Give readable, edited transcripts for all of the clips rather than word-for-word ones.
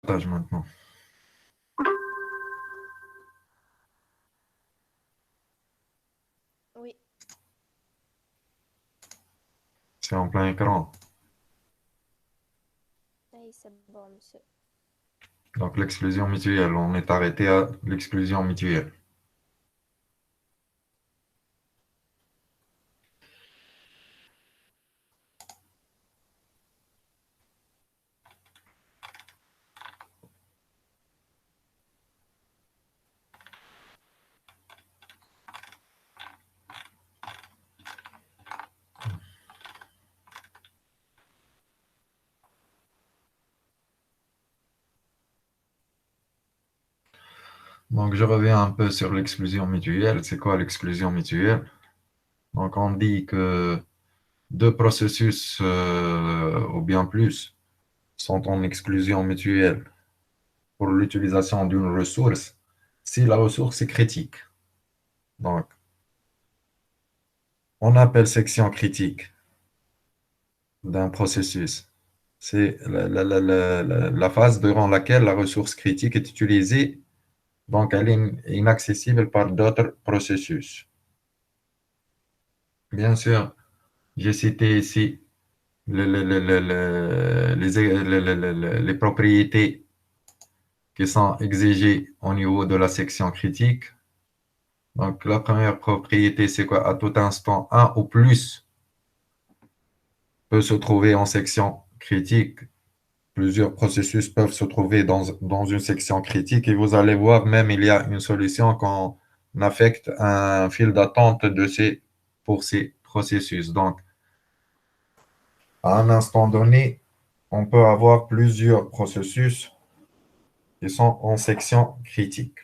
Partage maintenant. Oui, C'est en plein écran. oui, c'est bon, monsieur. Donc l'exclusion mutuelle, on est arrêté à l'exclusion mutuelle. Donc je reviens un peu sur l'exclusion mutuelle. C'est quoi l'exclusion mutuelle? Donc on dit que deux processus ou bien plus sont en exclusion mutuelle pour l'utilisation d'une ressource si la ressource est critique. Donc on appelle section critique d'un processus. C'est la phase durant laquelle la ressource critique est utilisée, donc elle est inaccessible par d'autres processus. Bien sûr, j'ai cité ici les propriétés qui sont exigées au niveau de la section critique. Donc, la première propriété, c'est quoi? À tout instant, un ou plus peut se trouver en section critique. Plusieurs processus peuvent se trouver dans une section critique et vous allez voir, même il y a une solution quand on affecte un fil d'attente pour ces processus. Donc, à un instant donné, on peut avoir plusieurs processus qui sont en section critique.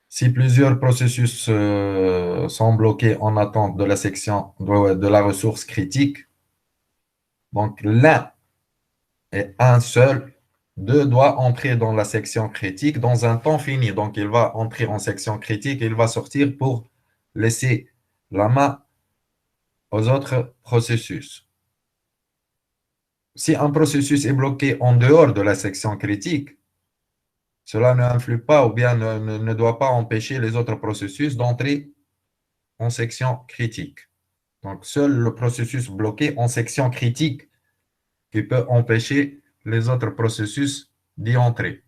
Si plusieurs processus sont bloqués en attente de la section de la ressource critique, donc l'un et un seul, deux doit entrer dans la section critique dans un temps fini. Donc il va entrer en section critique et il va sortir pour laisser la main aux autres processus. Si un processus est bloqué en dehors de la section critique, cela ne influe pas ou bien ne doit pas empêcher les autres processus d'entrer en section critique. Donc, seul le processus bloqué en section critique qui peut empêcher les autres processus d'y entrer.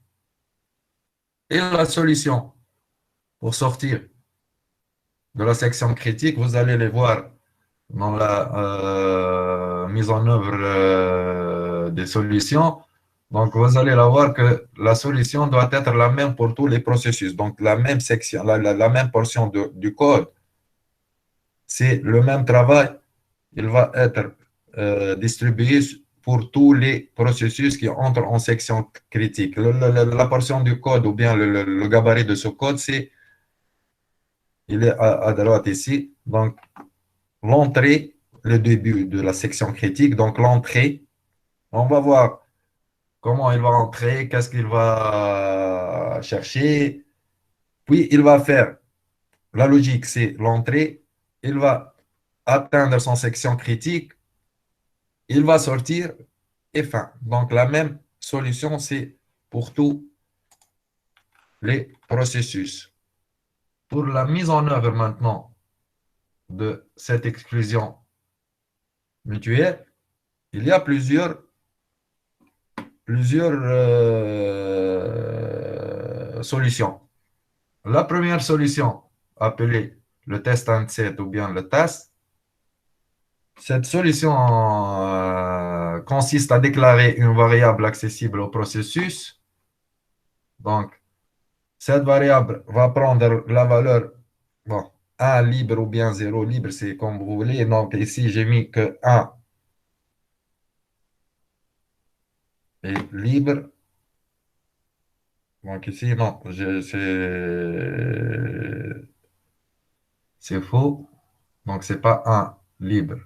Et la solution pour sortir de la section critique, vous allez les voir dans la mise en œuvre des solutions. Donc, vous allez la voir que la solution doit être la même pour tous les processus. Donc, la même section, la même portion du code, c'est le même travail. Il va être distribué pour tous les processus qui entrent en section critique. La portion du code ou bien le gabarit de ce code, il est à droite ici. Donc, l'entrée, le début de la section critique. Donc, l'entrée, on va voir comment il va entrer, qu'est-ce qu'il va chercher. Puis, il va faire, la logique, c'est l'entrée. Il va atteindre son section critique. Il va sortir et fin. Donc, la même solution, c'est pour tous les processus. Pour la mise en œuvre maintenant de cette exclusion mutuelle, il y a plusieurs solutions. La première solution, appelée le test set ou bien le test, cette solution consiste à déclarer une variable accessible au processus. Donc, cette variable va prendre la valeur, bon, 1 libre ou bien 0 libre, c'est comme vous voulez. Donc, ici, j'ai mis que 1 est libre. Donc, ici, non, c'est faux. Donc, c'est pas 1 libre.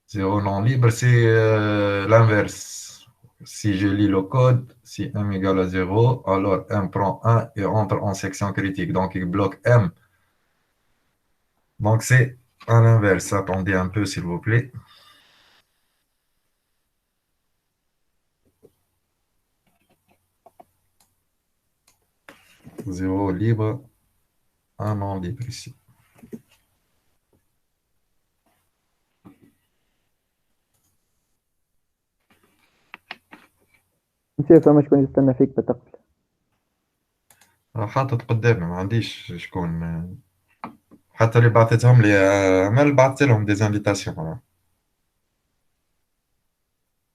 0 non libre, c'est l'inverse. Si je lis le code, si m égale à 0, alors m prend 1 et entre en section critique. Donc, il bloque m. Donc, c'est à l'inverse. Attendez un peu, s'il vous plaît. 0 libre, un non libre ici. مسيو فما شكون يستنى فيك بتقبل. حاطط قدامي ما عنديش شكون. حتى اللي بعثتهم لي ما بعثت لهم ديزانفيتاسيون.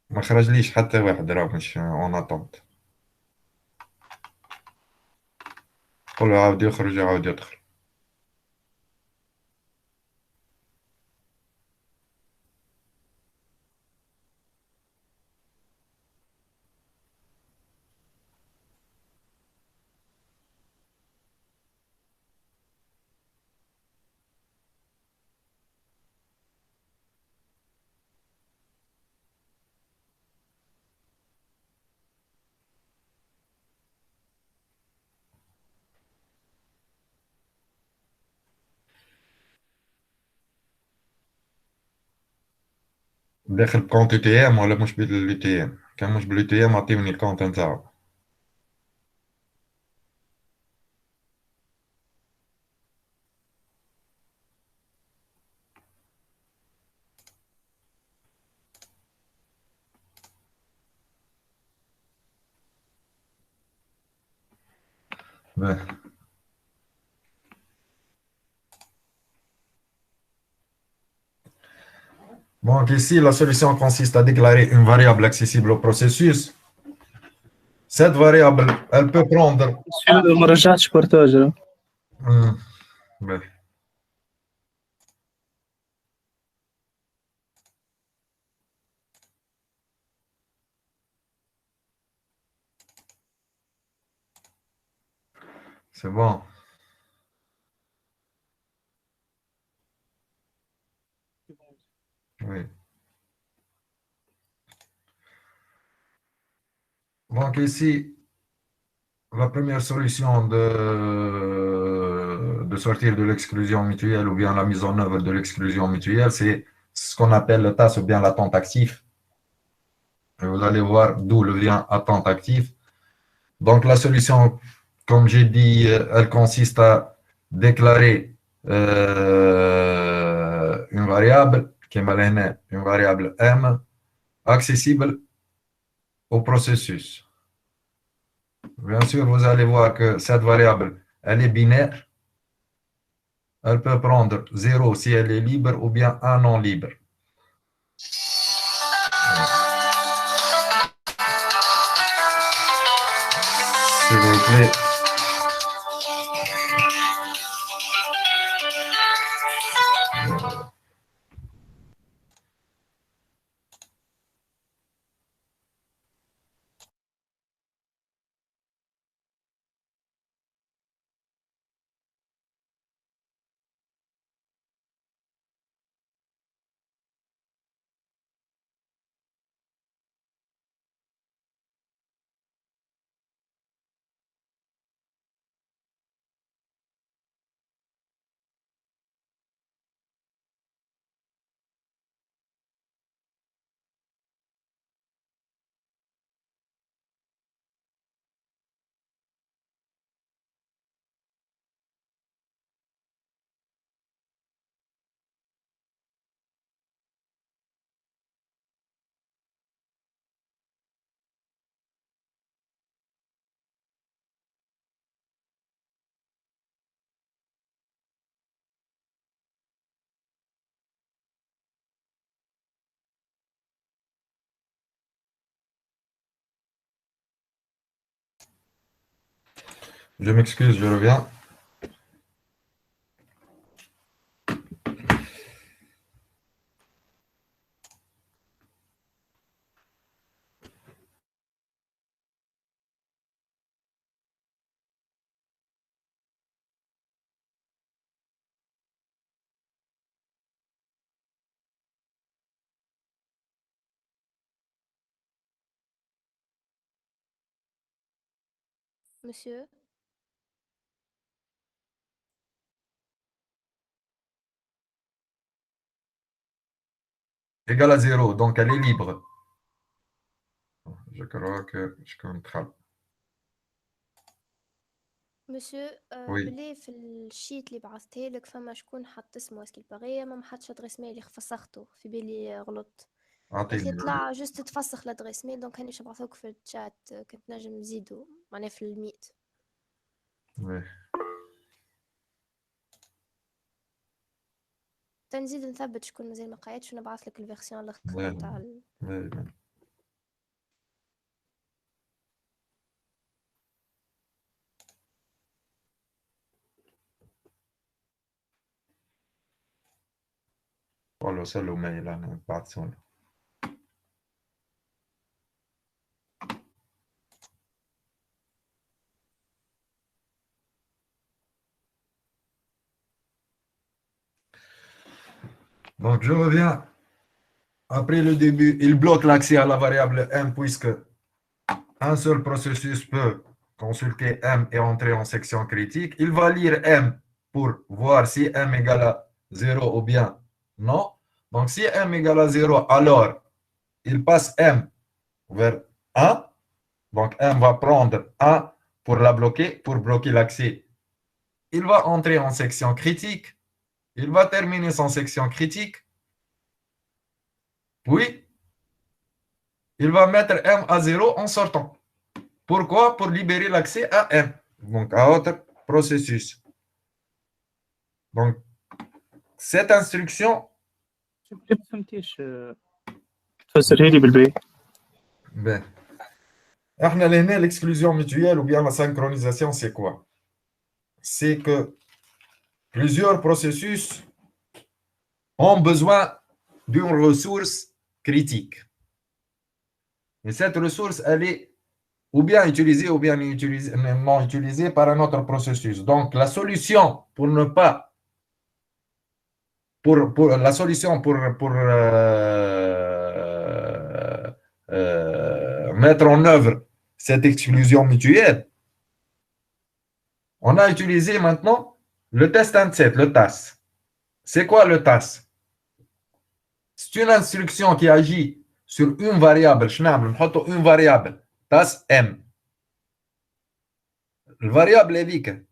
ما خرجليش حتى واحد راه مش اون اتونت. قول له عاود يخرج عاود يدخل. داخل بكونت تي ام ولا مش باليو تي ام؟ كان مش باليو تي ام اعطيني الكونت نتاعو. باهي. Donc ici, la solution consiste à déclarer une variable accessible au processus. Cette variable, elle peut prendre... ما رجعتش بارتاج راه. باهي. C'est bon. Oui. Donc ici, la première solution de sortir de l'exclusion mutuelle ou bien la mise en œuvre de l'exclusion mutuelle, c'est ce qu'on appelle le TAS ou bien l'attente active. Et vous allez voir d'où le vient attente active. Donc la solution, comme j'ai dit, elle consiste à déclarer une variable, qui est une variable M, accessible au processus. Bien sûr, vous allez voir que cette variable, elle est binaire. Elle peut prendre 0 si elle est libre ou bien un non libre. S'il vous plaît. Je m'excuse, je reviens. Monsieur, Égale à 0, donc elle est libre. Je crois que je contrôle. مسيو Oui. بلي في الشيت اللي بعثته لك فما شكون حط اسمه اسكي الباغية ما حطش ادريس ميل فسخته في بالي غلط يا اخي أعطيني. طلع جوست تفسخ الادريس ميل دونك هاني باش نبعثوك في الشات كنت نجم نزيدو معناها في الميت Oui. تنزيد نثبت شكون مازال ما قعدش ونبعث لك الفيرسيون الاخرى Oui. نتاع Oui. والله سلوا ميل أنا بعثوني. Donc, je reviens. Après le début, il bloque l'accès à la variable M puisque un seul processus peut consulter M et entrer en section critique. Il va lire M pour voir si M égale à 0 ou bien non. Donc, si M égale à 0, alors il passe M vers 1. Donc, M va prendre 1 pour la bloquer, pour bloquer l'accès. Il va entrer en section critique. Il va terminer son section critique. Puis, il va mettre M à 0 en sortant. Pourquoi? Pour libérer l'accès à M, donc à autre processus. Donc, cette instruction, ما فهمتيش تفسرها لي بالبي. ben, l'exclusion mutuelle ou bien la synchronisation, c'est quoi? C'est que plusieurs processus ont besoin d'une ressource critique. Et cette ressource, elle est ou bien utilisée ou bien non utilisée par un autre processus. Donc, la solution pour ne pas pour la solution pour mettre en œuvre cette exclusion mutuelle, on a utilisé maintenant le test AND7, le TAS. C'est quoi le TAS? C'est une instruction qui agit sur une variable, une variable, TAS M. La variable est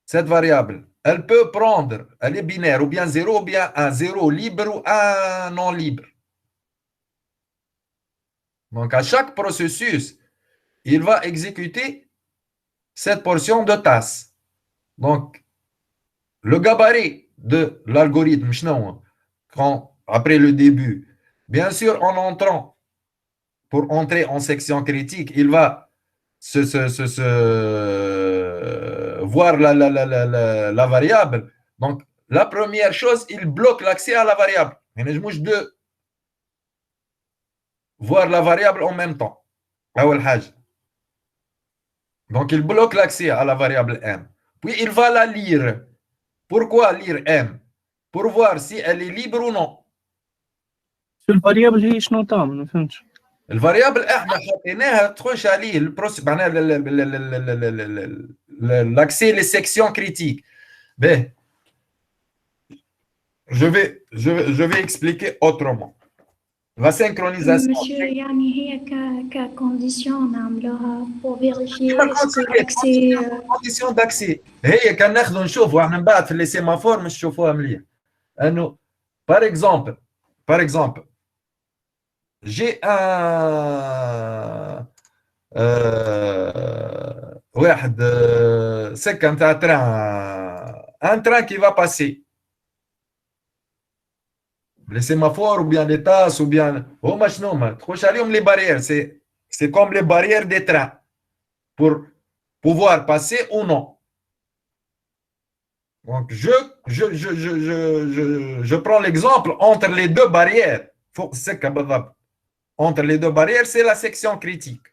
cette variable, elle peut prendre, elle est binaire, ou bien 0, ou bien un 0 libre, ou un non libre. Donc, à chaque processus, il va exécuter cette portion de TAS. Donc, le gabarit de l'algorithme, après le début, bien sûr, en entrant, pour entrer en section critique, il va voir la variable. Donc, la première chose, il bloque l'accès à la variable. Je bouge de voir la variable en même temps. Donc, il bloque l'accès à la variable M. Puis, il va la lire. Pourquoi lire M? Pour voir si elle est libre ou non. شو الفاريابل هي شنو تعمل ما فهمتش. الفاريابل احنا حطيناها تخش عليه معناها l'accès les sections critiques. Ben, je vais expliquer autrement. La synchronisation. Monsieur, يعني هي ككونديسيون نعملوها pour vérifier est-ce que l'accès condition d'accès. هي كان ناخذ نشوفوا احنا من بعد في لي سيمافور مش نشوفوها مليح. انه par exemple j'ai un واحد سكه نتاع تران un train qui va passer. Les sémaphores ou bien les tasses ou bien هما شنو هما تخش عليهم les barrières, c'est comme les barrières des trains pour pouvoir passer ou non. Donc je prends l'exemple entre les deux barrières. Entre les deux barrières, c'est la section critique.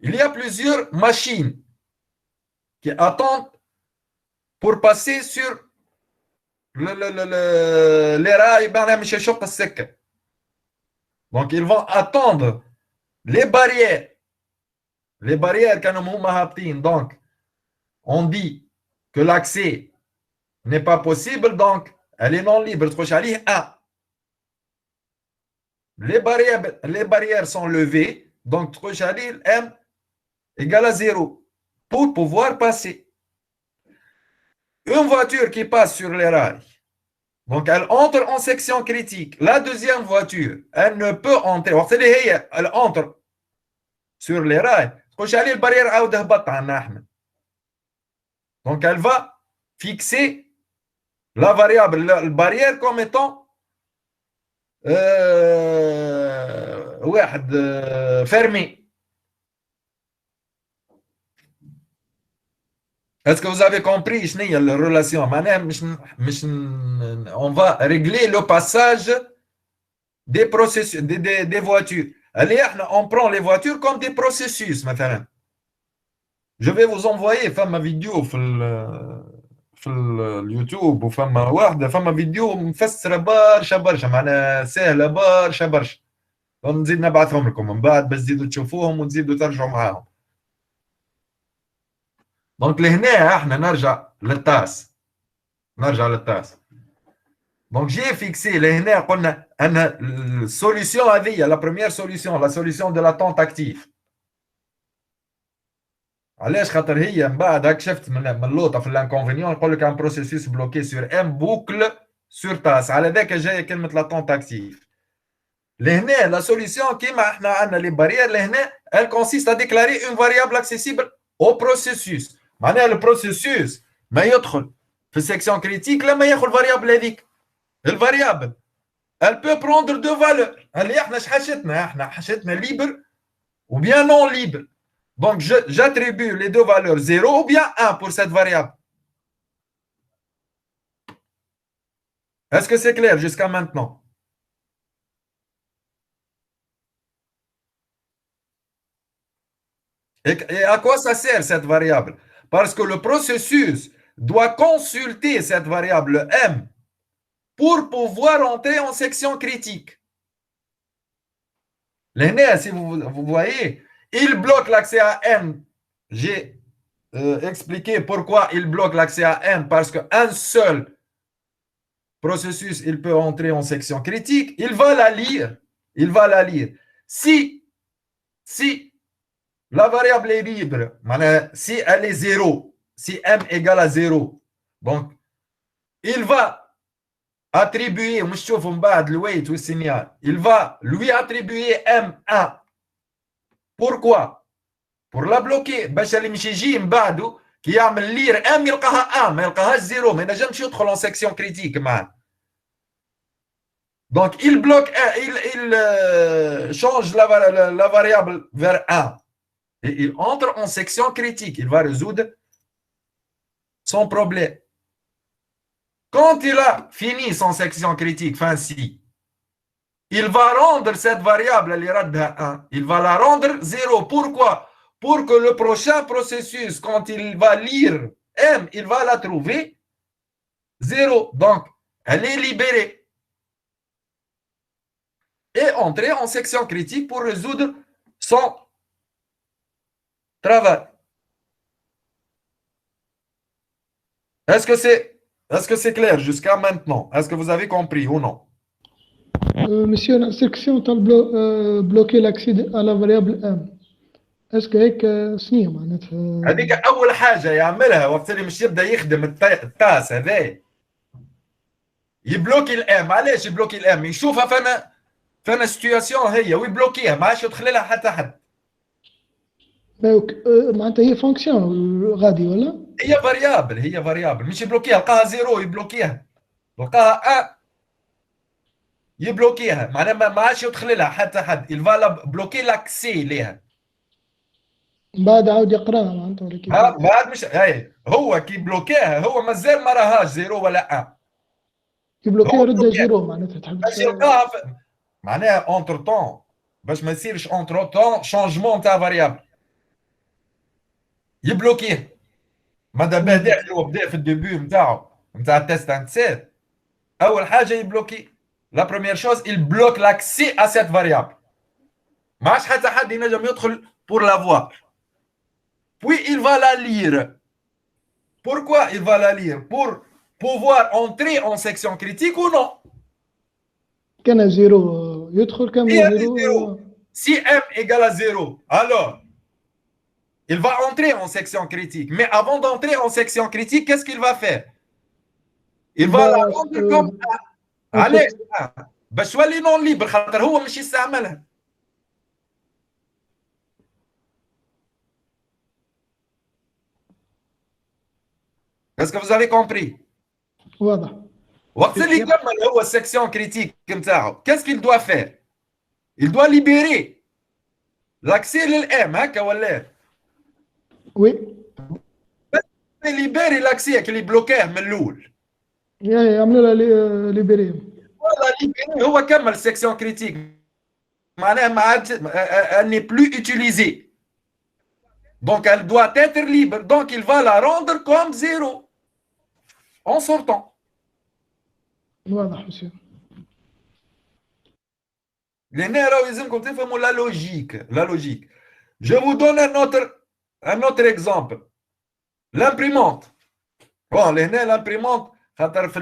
Il y a plusieurs machines qui attendent pour passer sur les rails. Donc, ils vont attendre les barrières. Les barrières, donc, on dit que l'accès n'est pas possible, donc, elle est non libre. Les barrières sont levées, donc M égale à 0 pour pouvoir passer. Une voiture qui passe sur les rails, donc elle entre en section critique. La deuxième voiture, elle ne peut entrer. Elle entre sur les rails. Donc elle va fixer la variable, la barrière comme étant fermé. Est-ce que vous avez compris la relation? On va régler le passage des processus, des voitures. Allez, on prend les voitures comme des processus. Maintenant. Je vais vous envoyer une vidéo sur اليوتيوب وفما واحده فما فيديو مفسره برشا معناها سهله برشا نزيد نبعثهم لكم من بعد باش تزيدوا تشوفوهم وتزيدوا ترجعوا معاهم. دونك لهنا احنا نرجع للتاس دونك جي فيكسي لهنا قلنا ان السوليسيون هذه لا بروميير سوليسيون لا سوليسيون دو لاتونت اكتيف. علاش خاطر هي من بعد هاك شفت من اللوطه في الانكونفينيون يقول لك ان بروسيسوس بلوكي سور ام بوكل سور تاس على ذاك جايه كلمه لاتونت اكتيف. لهنا لا سوليسيون كيما احنا عندنا لي بارير لهنا elle consiste à déclarer une variable accessible au processus. معناها البروسيسوس ما يدخل في السيكسيون كريتيك لما ياخذ فاريابل هذيك. الفاريابل elle peut prendre deux valeurs. اللي احنا حشتنا libre ou bien non libre. Donc, j'attribue les deux valeurs 0 ou bien 1 pour cette variable. Est-ce que c'est clair jusqu'à maintenant? Et à quoi ça sert cette variable? Parce que le processus doit consulter cette variable M pour pouvoir entrer en section critique. L'aîné, si vous voyez, il bloque l'accès à M. J'ai expliqué pourquoi il bloque l'accès à M, parce qu'un seul processus, il peut entrer en section critique. Il va la lire. Si la variable est libre, si elle est 0, si M égale à 0, donc il va attribuer, il va lui attribuer M1. Pourquoi? Pour la bloquer. باش اللي مش يجي من بعده كي يعمل لير ام يلقاها ام ما يلقاهاش زيرو ما ينجمش يدخل en section critique معنا. Donc il bloque il change la variable vers 1 et il entre en section critique. Il va résoudre son problème. Quand il a fini son section critique, fin ci, il va rendre cette variable, il va la rendre 0. Pourquoi? Pour que le prochain processus, quand il va lire M, il va la trouver 0. Donc, elle est libérée. Et entrer en section critique pour résoudre son travail. Est-ce que c'est clair jusqu'à maintenant? Est-ce que vous avez compris ou non? Monsieur, la section تاع bloquer l'accès à la variable M. اسكو هيك صنيع معناتها هذيك اول حاجه يعملها وقت اللي مش يبدا يخدم التاس هذا يبلوكي الام. علاش يبلوكي الام؟ يشوفها فانا سيتوياسيون هي ويبلوكيها ما عادش يدخل لها حتى حد. معناتها هي فونكسيون غادي ولا هي فاريابل مش يبلوكيها لقاها زيرو يبلوكيها لقاها 1 يبلوكيها معناها ما عادش يدخل لها حتى حد. il va بلوكي لاكسي ليها بعد عاود يقراها معناتها بعد مش هو كي بلوكيها هو مازال ما راهاش زيرو ولا 1 يبلوكيها رد زيرو معناتها تحب باش يلقاها معناها اونتر طون باش ما يصيرش اونتر طون شونجمون تاع فاريابل يبلوكيه. ماذا بدا وبدا في الديبي نتاعو نتاع التيست انتسيت اول حاجه يبلوكي لا بروميير شوز il bloque l'accès à cette variable. ما عادش حتى حد ينجم يدخل pour la voir. Puis il va la lire. Pourquoi il va la lire? Pour pouvoir entrer en section critique ou non? كان زيرو يدخل كان زيرو. Si M égale à 0, alors il va entrer en section critique. Mais avant d'entrer en section critique, qu'est-ce qu'il va faire? Il va la rendre comme علاش باش تولي نون ليبر خاطر هو مش يستعملها. Est-ce que vous avez compris? واضح. وقت اللي يكمل هو السكسيون كريتيك نتاعو qu'est-ce qu'il doit faire? Il doit libérer l'accès للام هكا ولا؟ وي libérer l'accès اللي بلوكاه من الاول. يعملوا لها ليبري. والله libérer هو كمل السكسيون كريتيك معناها ما عادش elle n'est plus utilisée. Donc elle doit être libre. Donc il va la rendre comme zéro en sortant. واضح مسيو. لهنا راهو يلزمكم تفهموا la logique. La logique. Je vous donne un autre exemple. L'imprimante. Bon, لهنا l'imprimante خاطر في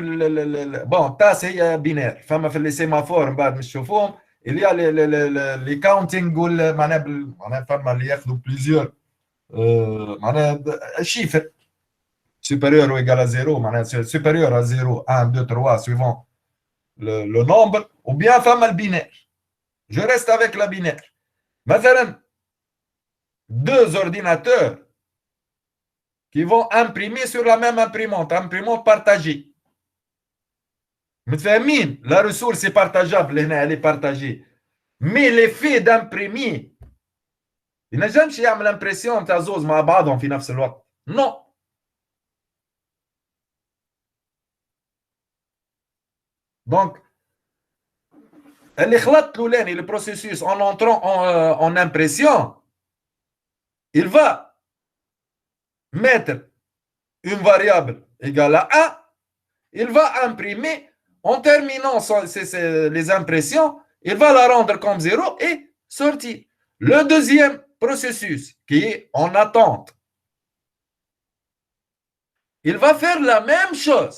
bon تاس هي بينار فما في لي سيمافور من بعد مش تشوفوهم اللي هي لي كاونتينغ معناها فما اللي ياخذوا بليزيور معناها شيفر supérieur ou égal à 0 معناها supérieur à 0 1 2 3 suivant le nombre ou bien فما البينار. Je reste avec la binaire. مثلا deux ordinateurs qui vont imprimer sur la même imprimante partagée. متفاهمين؟ La ressource est partageable هنا elle est partagée. Mais l'effet d'imprimer ينجمش يعمل امبرسيون تاع زوز مع بعضهم في نفس الوقت. Non. Donc اللي خلط الاولاني le processus en entrant en impression, il va mettre une variable égale à 1, il va imprimer en terminant les impressions, il va la rendre comme 0 et sortir. Le deuxième processus qui est en attente, il va faire la même chose.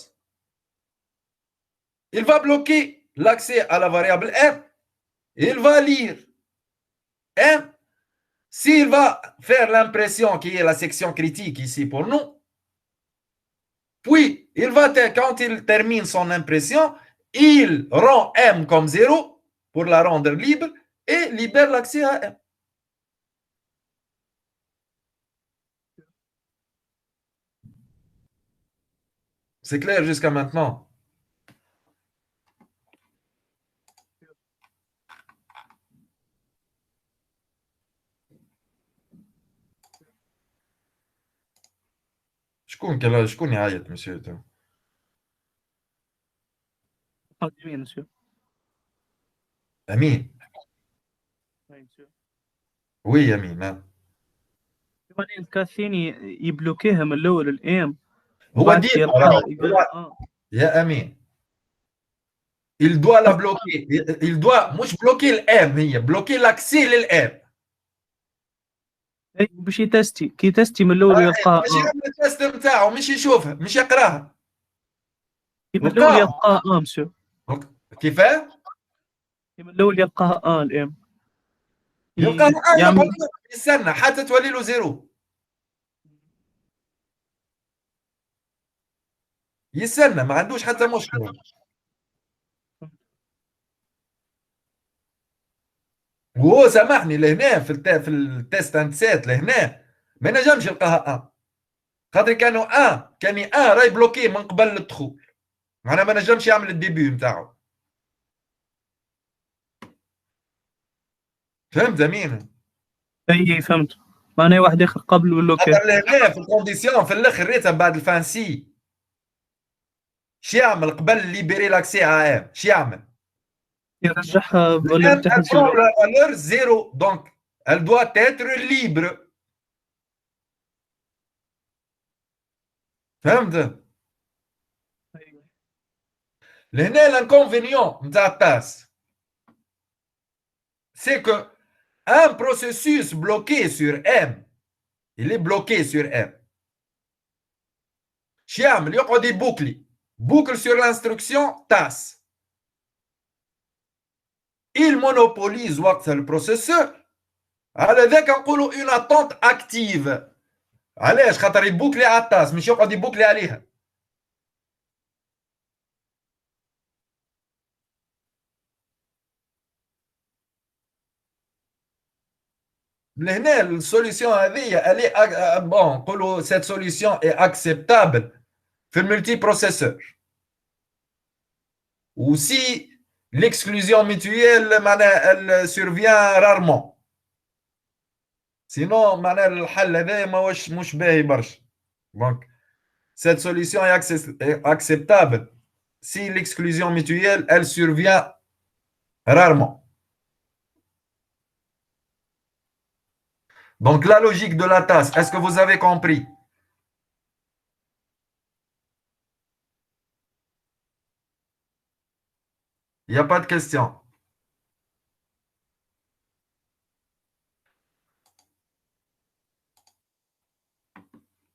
Il va bloquer l'accès à la variable m, il va lire m. S'il va faire l'impression qui est la section critique ici pour nous, puis il va quand il termine son impression, il rend m comme 0 pour la rendre libre et libère l'accès à m. C'est clair jusqu'à maintenant? شكون يعيط مسيو تو؟ قادمين مسيو. امين. وي امين. الكاثين يبلوكيها من الاول الام. هو دير يا امين. Il doit la bloquer. Il doit مش bloquer الام هي bloquer l'accès للام. باش يتستي كي تستي من الاول يلقى ماشي يعمل التست نتاعو مش يشوفها مش يقراها. من الاول يلقى مسيو. كيفاه؟ من الاول يلقاها الام. يلقاها يعمل يستنى حتى تولي له زيرو. يستنى ما عندوش حتى مشكله. وهو سامحني لهنا في التيست انسات لهنا ما نجمش يلقاها خاطر كانوا كان راي بلوكي من قبل الدخول معناها ما نجمش يعمل الديبي نتاعو. فهمت امين؟ اي فهمت. معناها واحد اخر قبل واللوكي. خاطر لهنا في الكونديسيون في الاخر ريتها بعد الفانسي شو يعمل قبل ليبيري لاكسي ام؟ شو يعمل؟ يرجعها ولا la valeur 0 donc elle doit être libre. فهمت؟ لهنا l'inconvénient نتاع التاس c'est que un processus bloqué sur M, il est bloqué sur M. شو يعمل؟ يقعد يبوكلي boucle sur l'instruction TAS. Il monopolise وقتها le processeur على ذاك نقولوا une attente active. علاش؟ خاطر يبوكلي على الطاس مش يقعد يبوكلي عليها. لهنا السوليسيون هذه الي بون نقولوا cette solution est acceptable في الملتي بروسيسور. Ou si l'exclusion mutuelle elle survient rarement. Sinon معناها الحل هذا ماهوش مش باهي برشا. Donc cette solution est acceptable si l'exclusion mutuelle elle survient rarement. Donc la logique de la tasse, est-ce que vous avez compris? Il n'y a pas de question.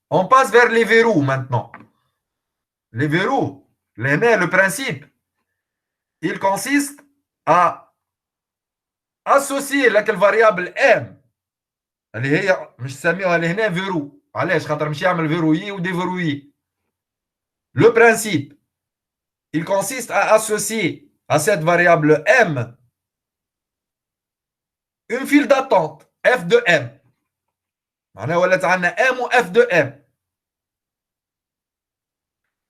On passe vers les verrous maintenant. Les verrous, le principe, il consiste à associer la variable m اللي هي مش نسميوها لهنا فيرو. علاش؟ خاطر مش يعمل فيرويي وديفيرويي. Le principe, il consiste à associer à cette variable m une file d'attente f de m. معناها ولات عندنا m و f de m.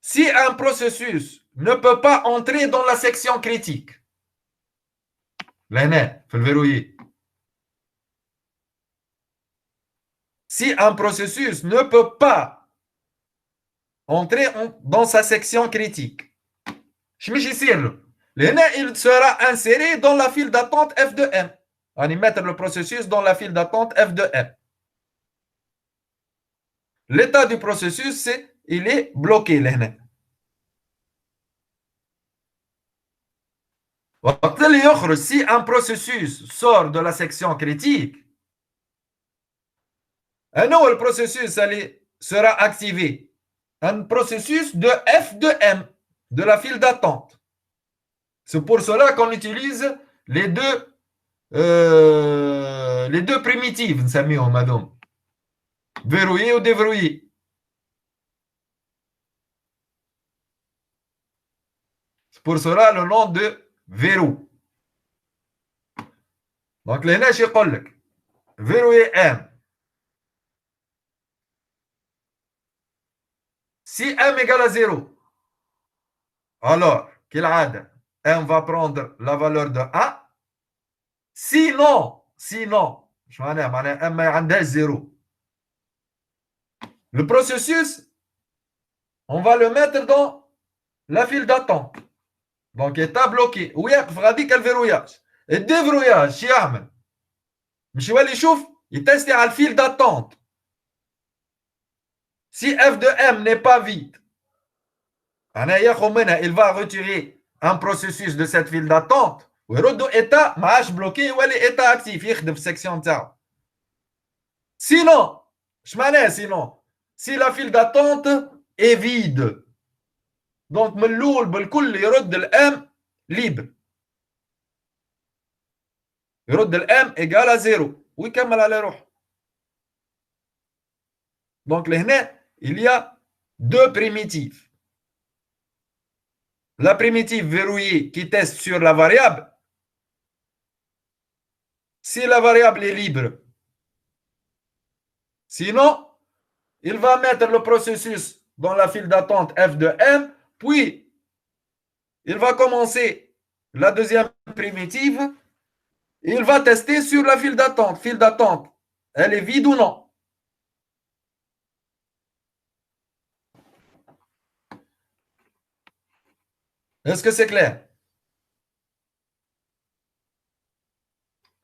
Si un processus ne peut pas entrer dans la section critique, لهنا في الفيرويي. Si un processus ne peut pas entrer dans sa section critique, il sera inséré dans la file d'attente f de m. On y mettre le processus dans la file d'attente f de m. L'état du processus, c'est il est bloqué. Si un processus sort de la section critique, un nouveau processus sera activé. Un processus de f de m, de la file d'attente. C'est pour cela qu'on utilise les deux primitives, madame. Verrouillé ou déverrouillé. C'est pour cela le nom de verrou. Donc, les nèches, verrouillé m. Si m égale à 0, alors, m va prendre la valeur de 1. Sinon, m a 0. Le processus, on va le mettre dans la file d'attente. Donc, état bloqué. Oui, il faudra dire quel verrouillage. Et déverrouillage, je vais aller chauffer, il teste à la file d'attente. Si f de m n'est pas vide, il va retirer un processus de cette file d'attente. État bloqué ou état actif. Section. Sinon, si la file d'attente est vide, donc le m libre. Le m égale à 0. Oui, donc il y a deux primitives. La primitive verrouillée qui teste sur la variable. Si la variable est libre, sinon, il va mettre le processus dans la file d'attente f de m, puis il va commencer la deuxième primitive, et il va tester sur la file d'attente. File d'attente, elle est vide ou non? Est-ce que c'est clair?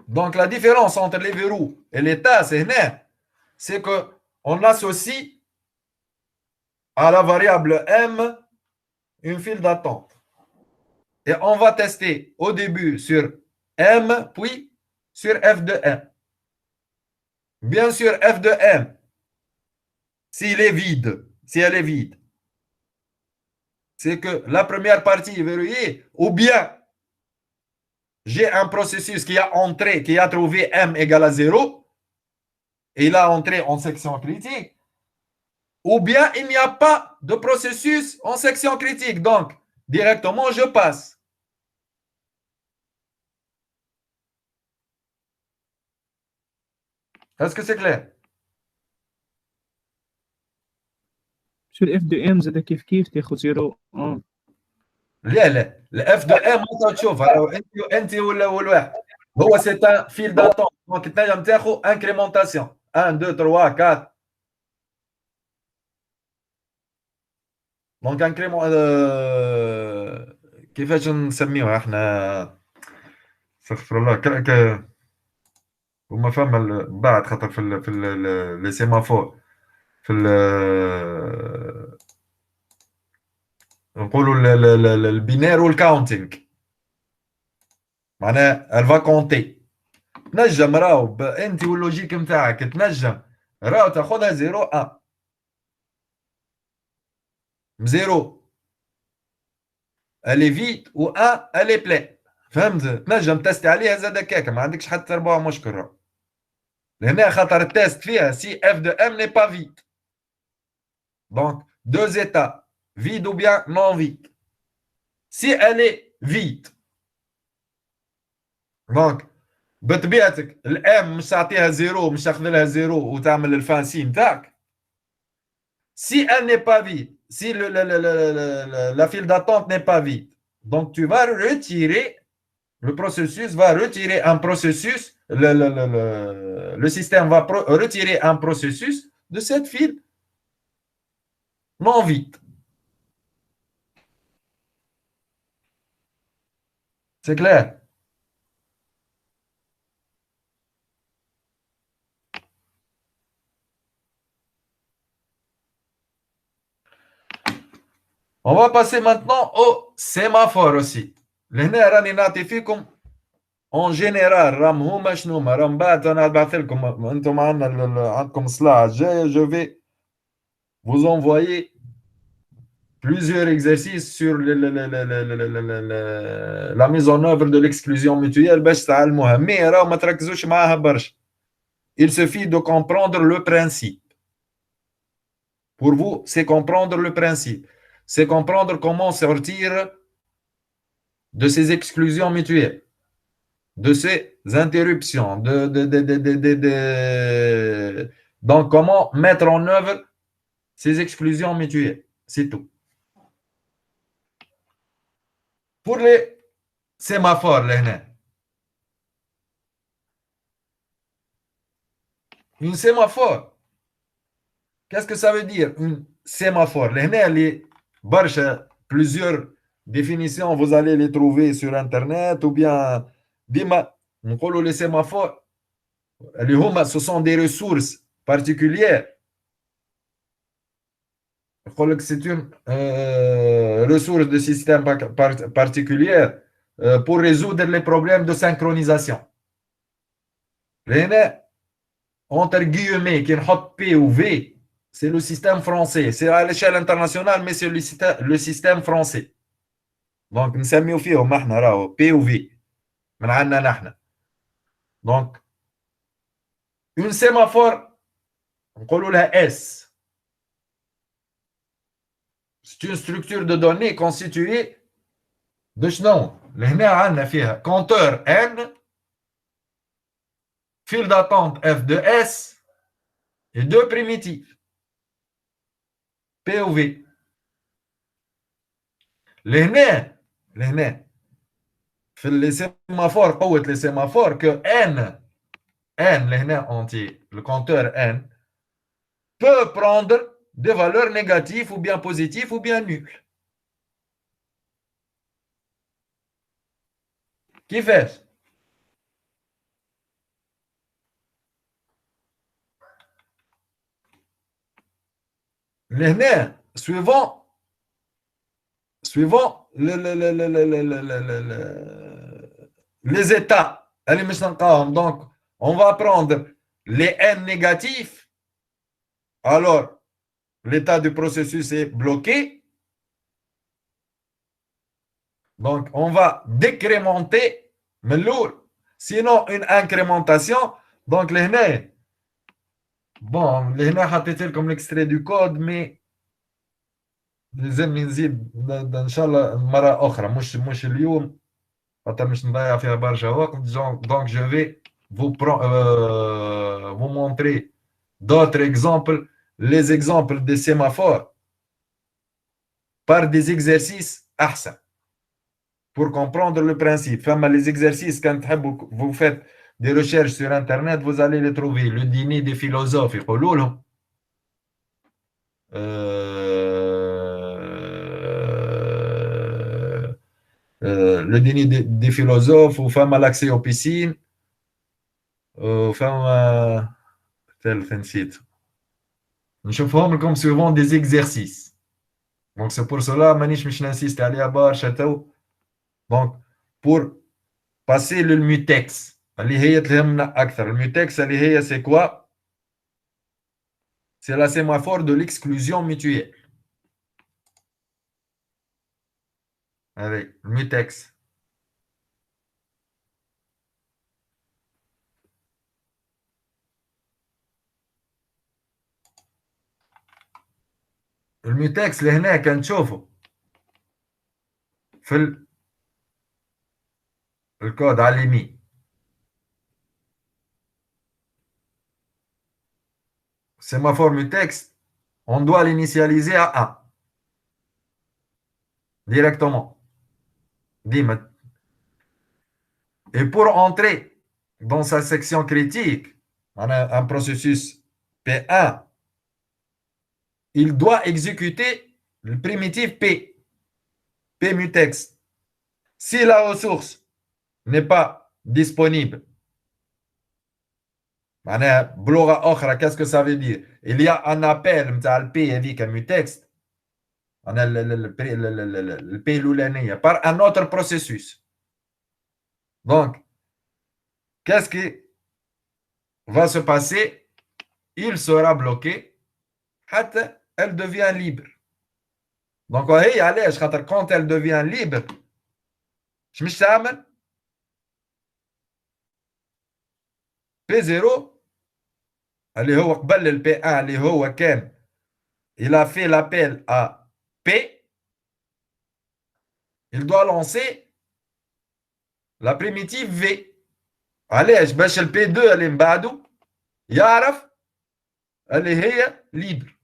Donc, la différence entre les verrous et l'état, c'est qu'on associe à la variable m une file d'attente. Et on va tester au début sur m, puis sur f de m. Bien sûr, f de m, si elle est vide, c'est que la première partie est verrouillée, ou bien j'ai un processus qui a entré, qui a trouvé M égale à 0, et il a entré en section critique, ou bien il n'y a pas de processus en section critique. Donc, directement, je passe. Est-ce que c'est clair? شو الاف دي ام زاد كيف تاخذ 0 لا الاف دو ام انت تشوف انت ولا واحد هو سي ان فيل داتون دونك تنجم تاخذ انكريمونتاسيون 1 2 3 4 دونك انكريمون كيفاش نسميوها احنا استغفر الله وما فما بعد خاطر في لي سيمافور في نقولوا البينير والكاونتينغ معناها الفا كونتي تنجم راهو انت واللوجيك نتاعك تنجم راهو تاخذها 0 1 0 الي فيت و 1 الي بلان فهمت تنجم تستي عليها زاد هكاك ما عندكش حتى ربع مشكل لهنا خاطر التيست فيها سي اف دو ام ني با فيت دونك دو زيتا vide ou bien non vide. Si elle est vide, donc بطبيعتك الام مش تعطيها زيرو مش تاخذ لها زيرو وتعمل الفانسي نتاعك. Si elle n'est pas vide, si la file d'attente n'est pas vide, donc tu vas retirer, le processus va retirer un processus, le système va retirer un processus de cette file non vide. C'est clair? On va passer maintenant au sémaphore aussi. لهنا راني نعطي فيكم en général راهم هما شنو هما راهم بعد انا نبعث لكم انتم عندكم سلايد جايه je vais vous envoyer plusieurs exercices sur la mise en œuvre de l'exclusion mutuelle باش تعلموها مي راهو ما تركزوش معاها برشا. Il suffit de comprendre le principe. Pour vous, c'est comprendre le principe. C'est comprendre comment sortir de ces exclusions mutuelles, de ces interruptions, donc comment mettre en œuvre ces exclusions mutuelles. C'est tout. Pour les sémaphores, une sémaphore, qu'est-ce que ça veut dire, une sémaphore? Plusieurs définitions, vous allez les trouver sur Internet ou bien les sémaphores, ce sont des ressources particulières. C'est une ressource de système particulière pour résoudre les problèmes de synchronisation. Entre guillemets, qui est P ou V, c'est le système français. C'est à l'échelle internationale, mais c'est le système français. Donc, nous sommes P ou V. Donc, une sémaphore, on appelle la S. C'est une structure de données constituée de compteur N, file d'attente F de S et deux primitives P ou V. Les sémaphores, les sémaphores que N entier, le compteur N, peut prendre des valeurs négatives ou bien positives ou bien nulles. Qui fait? Les nerfs, suivant les états. Donc, on va prendre les N négatifs. Alors, l'état du processus est bloqué. Donc, on va décrémenter من الأول. Sinon, une incrémentation. Donc, لهنا bon, لهنا حطيت لكم l'extrait du code, mais لازمني نزيد ان شاء الله مره اخرى مش اليوم خاطر مش نضيع فيها برشا وقت. Donc je vais vous montrer d'autres exemples, les exemples des sémaphores par des exercices احسن pour comprendre le principe. Enfin, les exercices quand vous faites des recherches sur internet, vous allez les trouver. Le dîner des philosophes يقولوا لهم le dîner des philosophes, ou femmes à l'accès aux piscines, ou femmes tel site. Nous chauffons comme souvent des exercices. Donc c'est pour cela que je n'insiste à aller château. Donc pour passer le mutex, le mutex c'est quoi? C'est la sémaphore de l'exclusion mutuelle. Avec le mutex. الميتكس اللي هنا كنشوفه في الكود على اليمين. Sémaphore mutex, on doit l'initialiser à 1 directement. Et pour entrer dans sa section critique, on a un processus P1, il doit exécuter le primitif P mutex. Si la ressource n'est pas disponible, qu'est-ce que ça veut dire? Il y a un appel P avec un mutex, le P par un autre processus. Donc, qu'est-ce qui va se passer? Il sera bloqué. Elle devient libre. Donc, quand elle devient libre, je me suis P0 اللي هو قبل ال P1 اللي هو كان il a fait l'appel à P, il doit lancer la primitive V. علاش باش ال P2 اللي من بعده يعرف اللي هي libre.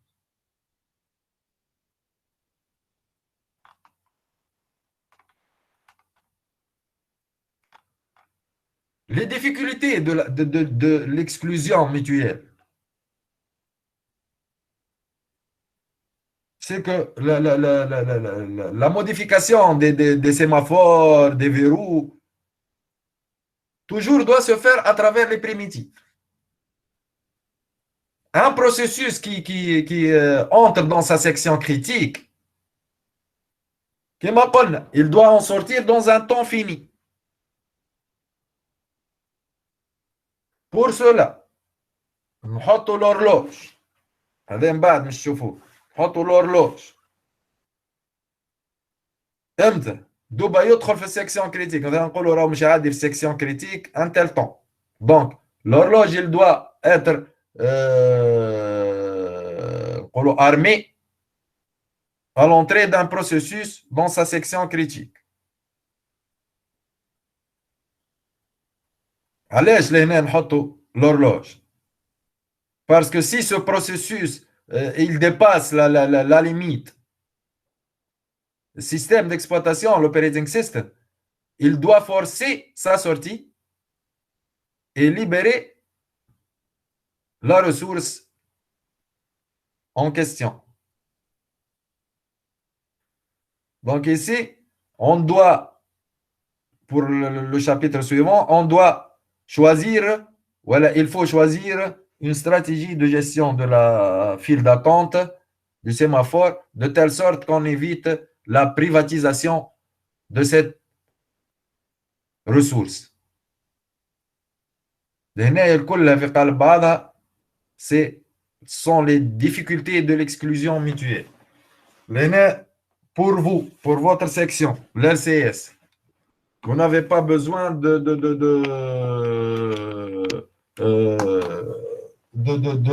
Les difficultés de l'exclusion mutuelle, c'est que la modification des sémaphores, des verrous, toujours doit se faire à travers les primitives. Un processus qui entre dans sa section critique, il doit en sortir dans un temps fini. Pour cela, نحطوا l'horloge. هذا من بعد مش تشوفوه. نحطوا l'horloge. امتى؟ دوبا يدخل في السكسيون كريتيك. هذا نقولوا راه مش عادي في السكسيون كريتيك un tel temps. Donc l'horloge il doit être armé à l'entrée d'un processus dans sa section critique. علاش لهنا نحطوا l'horloge? Parce que si ce processus il dépasse la limite, le système d'exploitation, l'operating system, il doit forcer sa sortie et libérer la ressource en question. Donc ici, on doit, pour le chapitre suivant, on doit choisir, voilà, il faut choisir une stratégie de gestion de la file d'attente du sémaphore de telle sorte qu'on évite la privatisation de cette ressource. Ce sont les difficultés de l'exclusion mutuelle. Pour vous, pour votre section, l'LCS, Vous n'avez pas besoin de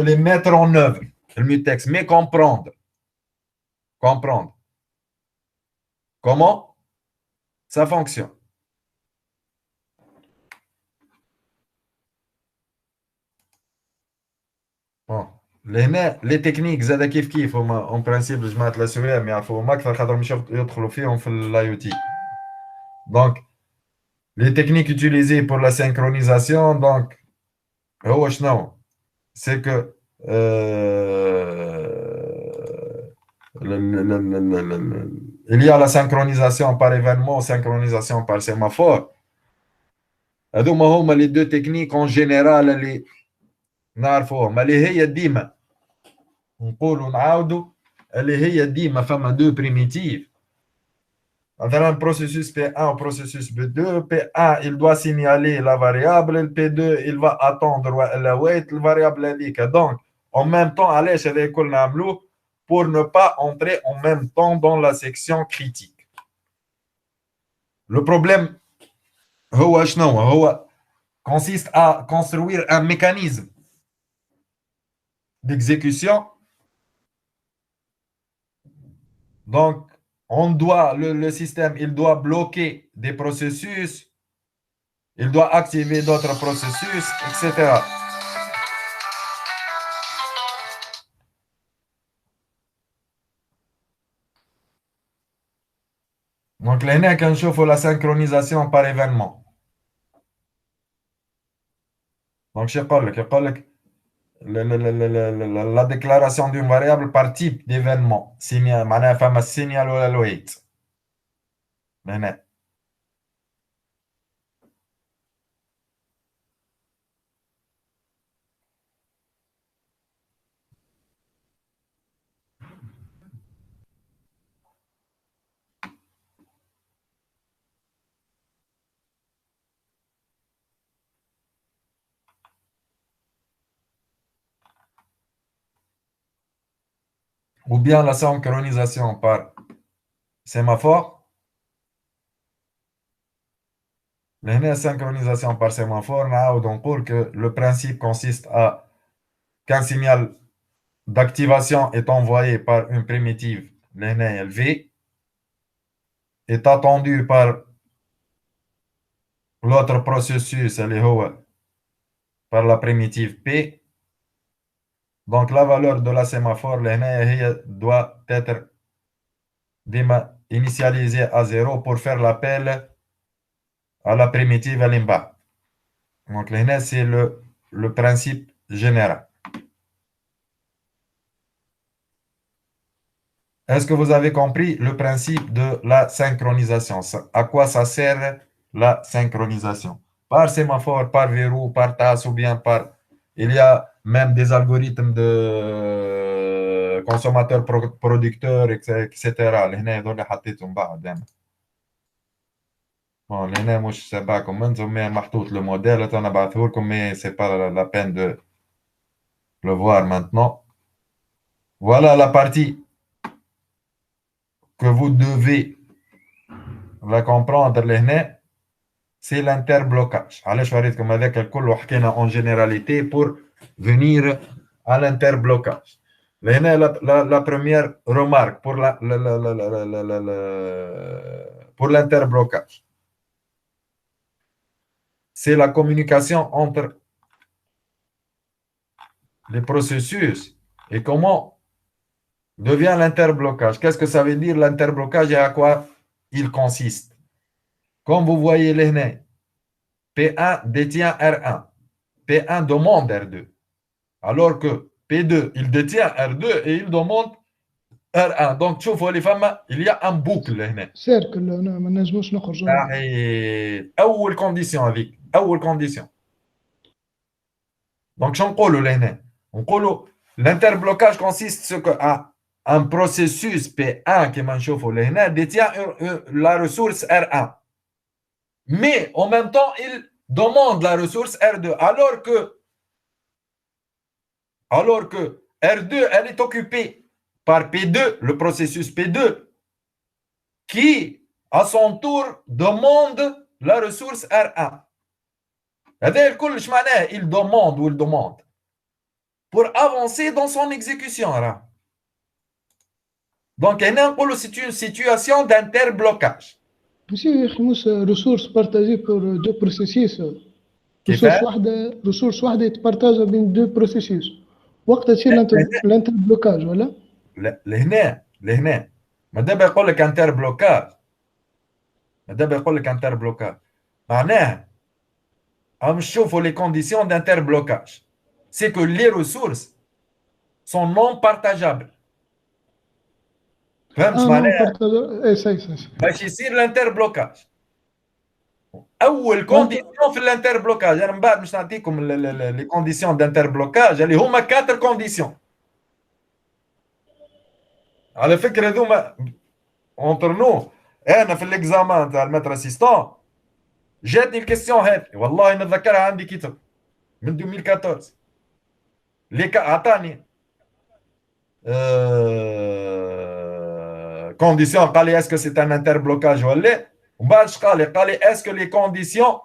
les mettre en œuvre, le mutex, mais comprendre. Comprendre. Comment ça fonctionne. Bon. Les techniques زاد كيف هما en principe جماعة الأسواق ما يعرفوهم أكثر خاطر مش يدخلوا فيهم في l'IoT. Donc, les techniques utilisées pour la synchronisation, donc, c'est que il y a la synchronisation par événement, synchronisation par sémaphore. هذوما les deux techniques en général اللي نعرفوهم اللي هي ديما نقولوا نعاودوا اللي هي ديما فما deux primitives. Dans le processus P1 au processus P2, P1 il doit signaler la variable, le P2 il va attendre la wait, la variable indique. Donc, en même temps, allez chez les pour ne pas entrer en même temps dans la section critique. Le problème consiste à construire un mécanisme d'exécution. Donc, le système, il doit bloquer des processus, il doit activer d'autres processus, etc. Donc, là, quand je fais la synchronisation par événement. Donc, je dis la déclaration d'une variable par type d'événement. معناها فما signal ولا الويت. هنا. Ou bien la synchronisation par sémaphore. La synchronisation par sémaphore, on dit que le principe consiste à qu'un signal d'activation est envoyé par une primitive V, est attendu par l'autre processus, par la primitive P. Donc, la valeur de la sémaphore doit être initialisée à 0 pour faire l'appel à la primitive Limba. Donc, c'est le principe général. Est-ce que vous avez compris le principe de la synchronisation? À quoi ça sert la synchronisation? Par sémaphore, par verrou, par tasse ou bien par... Il y a même des algorithmes de consommateurs producteurs, etc. Bon, les moi je sais pas comment mais le modèle, mais c'est pas la peine de le voir maintenant. Voilà la partie que vous devez la comprendre, c'est l'interblocage. Allez, je vais comme avec en généralité pour venir à l'interblocage. La première remarque pour l'interblocage, c'est la communication entre les processus et comment devient l'interblocage. Qu'est-ce que ça veut dire l'interblocage et à quoi il consiste? Comme vous voyez les P1 détient R1. P1 demande R2. Alors que P2, il détient R2 et il demande R1. Donc, tu vois les femmes, il y a un boucle. Cercle, ما نجموش نخرجوا. أول condition avec. أول condition. Donc, شنو نقولوا لهنا؟ نقولوا l'interblocage consiste ce que un processus P1 qui détient la ressource R1. Mais en même temps, il demande la ressource R2. Alors que R2, elle est occupée par P2, le processus P2, qui, à son tour, demande la ressource R1. هذا الكل ايش معناه il demande ou il demande pour avancer dans son exécution راه. Donc هنا نقولوا c'est une situation d'interblocage. monsieur يا أخي موسى ressource partagée pour deux processus كيفاش؟ ressource واحدة يتبارتاجا بين deux processus وقتها تصير الانتربلوكاج ولا؟ لا لهنا ما دابا يقول لك انتربلوكاج معناها راهم نشوفوا les conditions d'interblocage. C'est que les ressources sont non partageables. فهمت معناها؟ اي صحيح باش يصير الانتربلوكاج. اول كونديسيون في الانتربلوكاج انا من بعد باش نعطيكم لي كونديسيون دانتربلوكاج اللي هما 4 كونديسيون. على فكره هذوما اونتر نو انا في الاكزامان تاع المتر اسيستون جاتني الكيستيون هذه والله نتذكرها عندي كتاب من 2014 اللي عطاني كونديسيون قال لي اسكو سي ان انتربلوكاج ولا ومن بعد اش قال لي اسكو لي كونديسيون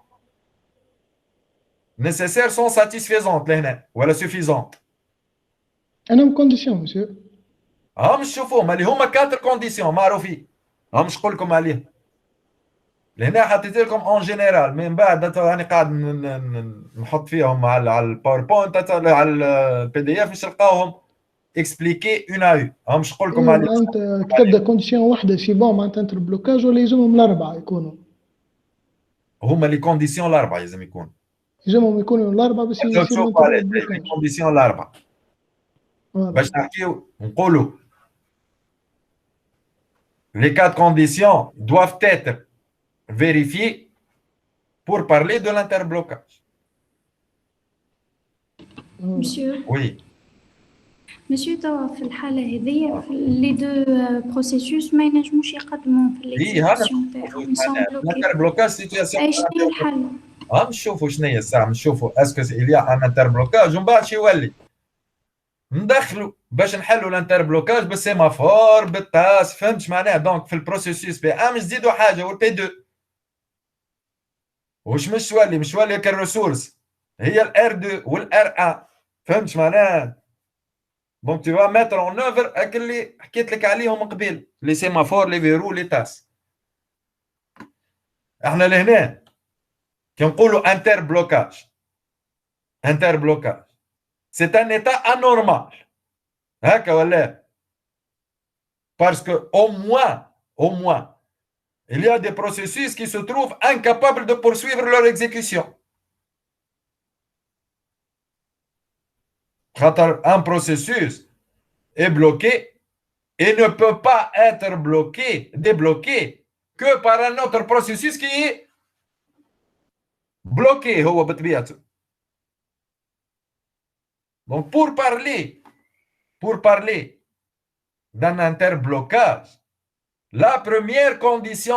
nécessaires sont satisfaisantes لهنا ولا suffisante. انا كونديسيون مسيو هم شوفوهم اللي هما 4 كونديسيون معروفين هم مش نقول لكم عليهم لهنا حطيت لكم اون جينيرال من بعد راني قاعد نحط فيهم على الباوربوينت على البي دي اف باش تلقاوهم اكسبليكي اون ا هم مش نقول لكم عليهم. انت تبدا كونديسيون واحده سي بون معناتها انتر بلوكاج ولا يلزمهم الاربعه يكونوا؟ هما لي كونديسيون الاربعه لازم يكونوا يكونوا الاربعه باش يصير لي كونديسيون الاربعه باش نحكيو نقولوا les 4 conditions doivent être vérifiées pour parler de l'interblocage. مسيو Oui. توا في الحالة هذيا لي دو بروسيسوس ما ينجموش يقدموا في الاكزيكسيون تاعهم الانتربلوكاج سيتواسيون. اي شنو الحل؟ نشوفوا شنو هي الساعه نشوفوا اسكو اليا ان انتربلوكاج ومن بعد شي يولي ندخلوا باش نحلوا الانتربلوكاج بالسيمافور بالطاس فهمتش معناها. دونك في البروسيسوس بي ام نزيدوا حاجه والبي 2 واش مش ولي كالريسورس هي الار 2 والار 1 فهمتش معناها. دونك tu vas mettre en œuvre اللي حكيت لك عليهم من قبل لي سيمافور لي فيرو لي تاس. احنا لهنا كي نقولوا انتربلوكاج c'est un état anormal هكا ولا parce que au moins il y a des processus qui se trouvent incapables de poursuivre leur exécution. Un processus est bloqué et ne peut pas être débloqué que par un autre processus qui est bloqué هو بطبيعته. Donc pour parler d'un interblocage, la première condition,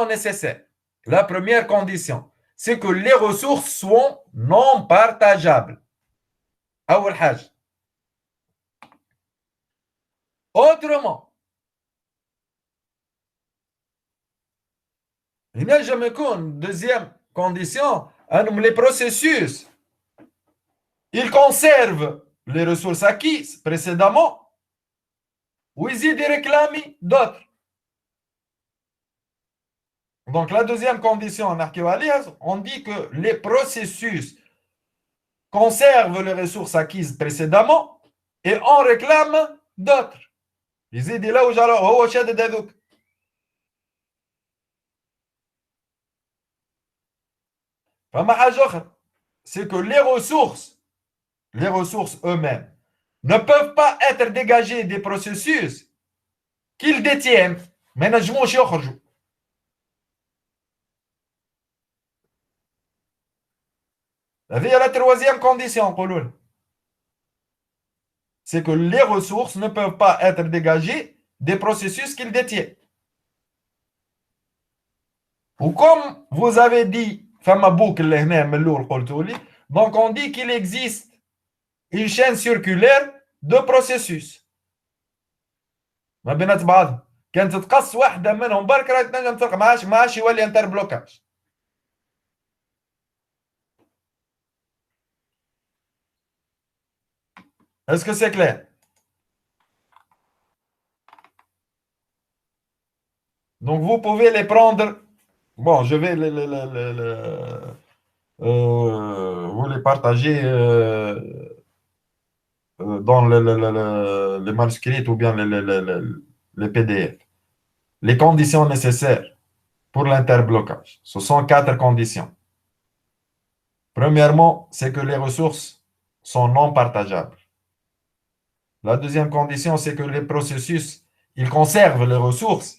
c'est que les ressources sont non partageables. أول حاجة. Autrement, ينجم يكون deuxième condition, les processus, ils conservent les ressources acquises précédemment ou ils y réclament d'autres. Donc la deuxième condition en archéologie, on dit que les processus conservent les ressources acquises précédemment et en réclament d'autres. يزيد يلوج على هو شادد هذوك. فما حاجة أخرى c'est que les ressources eux-mêmes ne peuvent pas être dégagées des processus qu'ils détiennent ما ينجموش يخرجوا. هذه la troisième condition نقولوا c'est que les ressources ne peuvent pas être dégagées des processus qu'ils détiennent. Ou comme vous avez dit, donc on dit qu'il existe une chaîne circulaire de processus. ما بينات بعض كانت تقص واحدة منهم برك راهي تنجم تلقى ما عادش يولي انتربلوكاج. Est-ce que c'est clair? Donc, vous pouvez les prendre. Bon, je vais vous les partager dans les manuscrits ou bien les PDF. Les conditions nécessaires pour l'interblocage. Ce sont 4 conditions. Premièrement, c'est que les ressources sont non partageables. La deuxième condition, c'est que les processus, ils conservent les ressources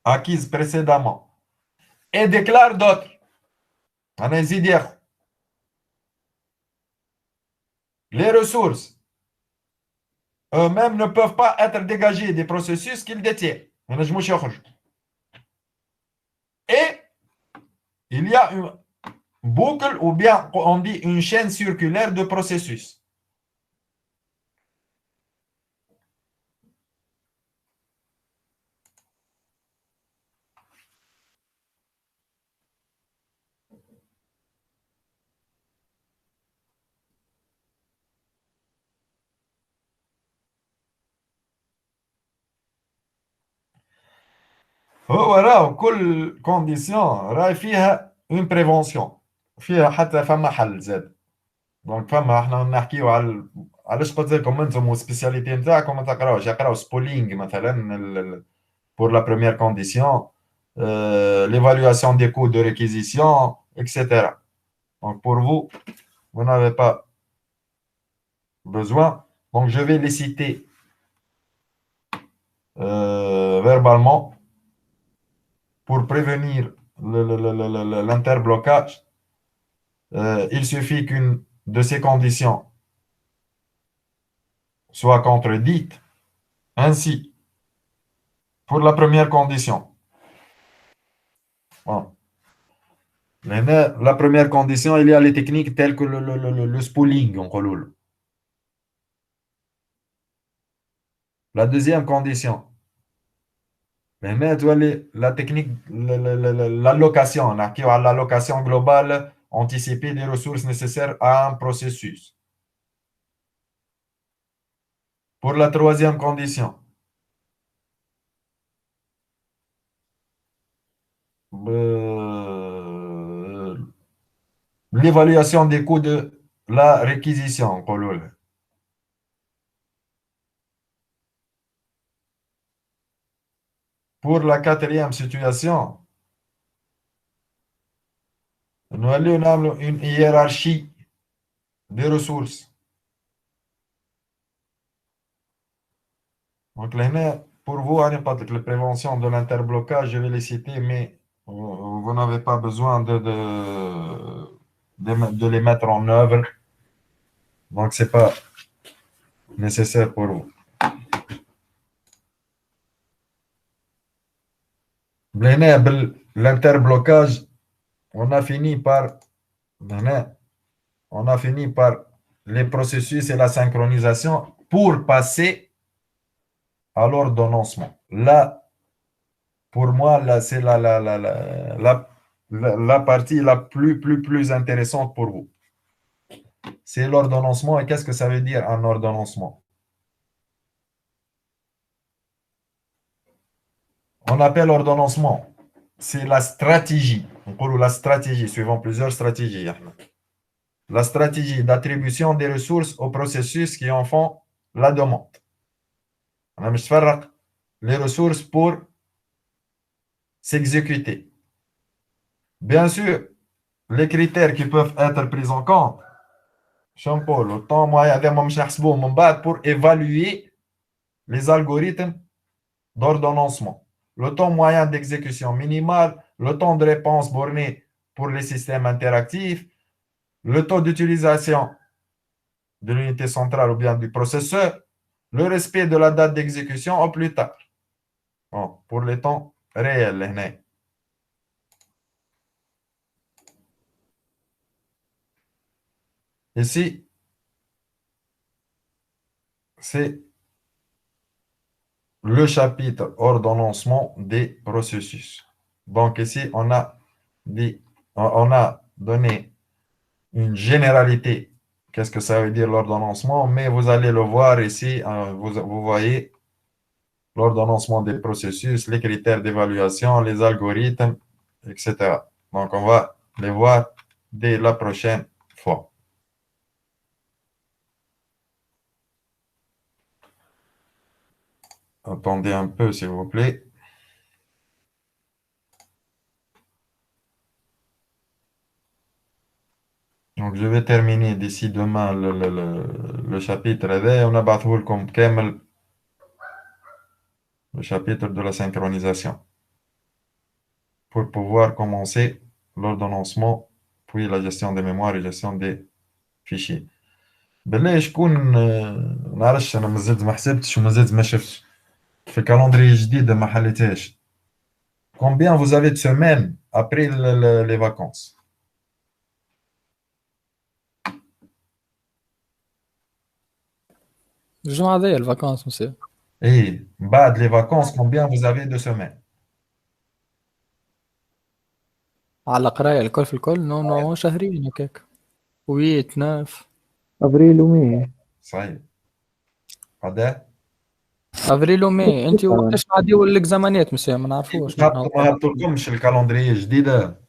acquises précédemment et déclarent d'autres. Les ressources eux-mêmes ne peuvent pas être dégagées des processus qu'ils détiennent. Et il y a une boucle ou bien on dit une chaîne circulaire de processus. هو كل كونديسيون راهي فيها اون بريفونسيون فيها حتى فما حل زاد دونك فما احنا نحكيو على علاش قلت لكم انتم والسبيسياليتي نتاعكم ما تقراوش يقراو سبولينغ مثلا pour la première condition l'évaluation des coûts de réquisition etc. Donc pour vous vous n'avez pas besoin, donc je vais les citer verbalement pour prévenir l'interblocage. Il suffit qu'une de ces conditions soit contredite. Ainsi, pour la première condition, bon, la première condition, il y a les techniques telles que le spooling. La deuxième condition, la technique, l'allocation, l'allocation globale anticipée des ressources nécessaires à un processus. Pour la troisième condition, l'évaluation des coûts de la réquisition. Pour la quatrième situation, nous allons une hiérarchie des ressources. Donc, pour vous, la prévention de l'interblocage, je vais les citer, mais vous n'avez pas besoin de les mettre en œuvre. Donc, ce n'est pas nécessaire pour vous. L'interblocage, on a fini par les processus et la synchronisation pour passer à l'ordonnancement. Là, pour moi, là, c'est la partie la plus intéressante pour vous. C'est l'ordonnancement. Et qu'est-ce que ça veut dire un ordonnancement? On appelle ordonnancement. C'est la stratégie. On parle de la stratégie, suivant plusieurs stratégies. La stratégie d'attribution des ressources aux processus qui en font la demande. On a mis les ressources pour s'exécuter. Bien sûr, les critères qui peuvent être pris en compte, le temps moyen pour évaluer les algorithmes d'ordonnancement. Le temps moyen d'exécution minimal, le temps de réponse borné pour les systèmes interactifs, le taux d'utilisation de l'unité centrale ou bien du processeur, le respect de la date d'exécution au plus tard. Bon, pour les temps réels. Ici, c'est le chapitre ordonnancement des processus. Donc ici, on a donné une généralité qu'est-ce que ça veut dire l'ordonnancement, mais vous allez le voir ici, vous voyez l'ordonnancement des processus, les critères d'évaluation, les algorithmes, etc. Donc, on va les voir dès la prochaine fois. Attendez un peu, s'il vous plaît. Donc, je vais terminer d'ici demain le chapitre. Et on a battu le chapitre de la synchronisation pour pouvoir commencer l'ordonnancement, puis la gestion des mémoires et la gestion des fichiers. بالله شكون نعرفش انا مازلت ما حسبتش ومازلت ما شفتش في كالندري جديد ما حليتهاش. Combien vous avez de semaines après les vacances? الجمعة هذيا الفاكونس مسيو. Et بعد les vacances, combien vous avez de semaines? على قراية الكل في الكل نو شهرين هكاك. 8 9 افريل وماي. صحيح. هذا افريل وماي. انت وقتاش نعديو الاكزامانات مسيو ما نعرفوش. ما هبطولكمش الكالندريه الجديده؟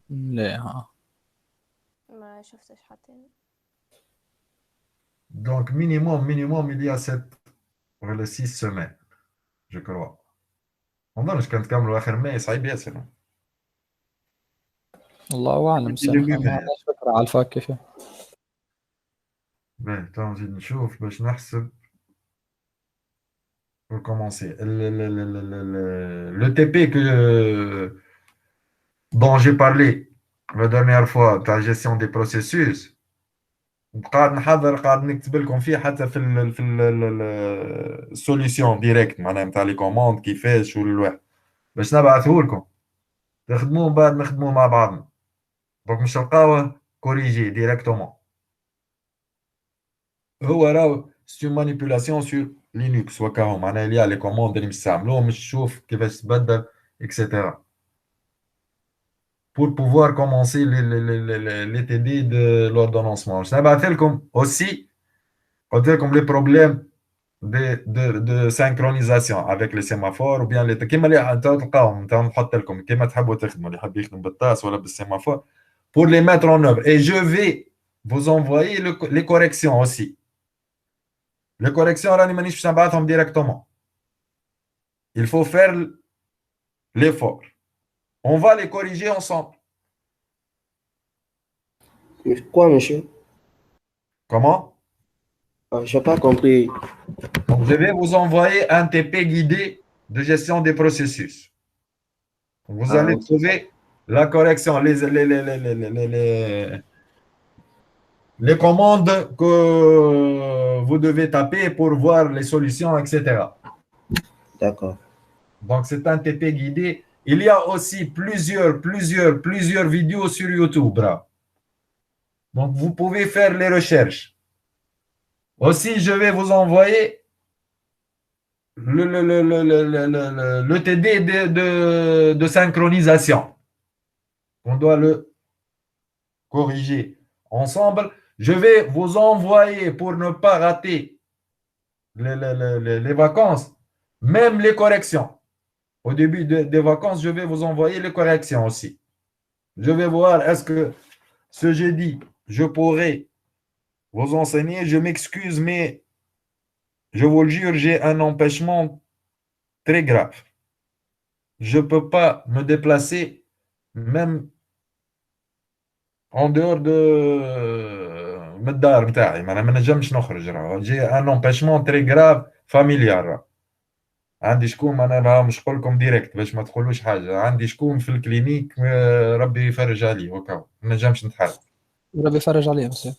لا ها. ما شفتش حتى أنا. Donc minimum il y a 7 ولا 6 semaines je crois. ما نظنش كانت كاملوا اخر ماي صعيب ياسر. الله اعلم صح. ما عندناش فكرة على الفاك كيف. باهي تو نزيد نشوف باش نحسب. Pour commencer, le TP dont j'ai parlé la dernière fois, la gestion des processus, قاعد نحضر قاعد نكتب لكم فيه حتى في السوليسيون ديريكت معناها نتاع لي كوموند كيفاش والواحد باش نبعثه لكم تخدموه بعد نخدموه مع بعضنا. دونك مش تلقاوه كوريجي ديريكتومون. هو راهو سي مانيبيولاسيون سور لينكس وكاهو معناها اللي لي كوموند اللي نستعملوهم باش تشوف كيفاش تبدل اكسيتيرا. Pour pouvoir commencer les TD de l'ordonnancement. Je vais vous aussi comme les problèmes de synchronisation avec les sémaphores ou bien les كيما اللي تلقاهم نحط لكم كيما تحبوا تخدموا اللي حاب يخدم بالطاس ولا بالسيمافور pour les mettre en œuvre. Et je vais vous envoyer les corrections aussi. Les corrections راني مانيش باش نبعثهم directement. Il faut faire l'effort. On va les corriger ensemble. Quoi, monsieur? Comment? Je n'ai pas compris. Donc, je vais vous envoyer un TP guidé de gestion des processus. Vous allez trouver la correction, les commandes que vous devez taper pour voir les solutions, etc. D'accord. Donc, c'est un TP guidé. Il y a aussi plusieurs vidéos sur YouTube. Là. Donc, vous pouvez faire les recherches. Aussi, je vais vous envoyer le TD de synchronisation. On doit le corriger ensemble. Je vais vous envoyer, pour ne pas rater les vacances, même les corrections. Au début des vacances, je vais vous envoyer les corrections aussi. Je vais voir, est-ce que ce jeudi, je pourrai vous enseigner. Je m'excuse, mais je vous le jure, j'ai un empêchement très grave. Je ne peux pas me déplacer, même en dehors de الدار نتاعي. ما نجمش نخرج. J'ai un empêchement très grave familial. عندي شكون انا مش نقول لكم ديريكت باش ما تقولوش حاجه. عندي شكون في الكلينيك ربي يفرج عليه وكاو ما نجمش نتحرك. ربي يفرج عليه بس. ان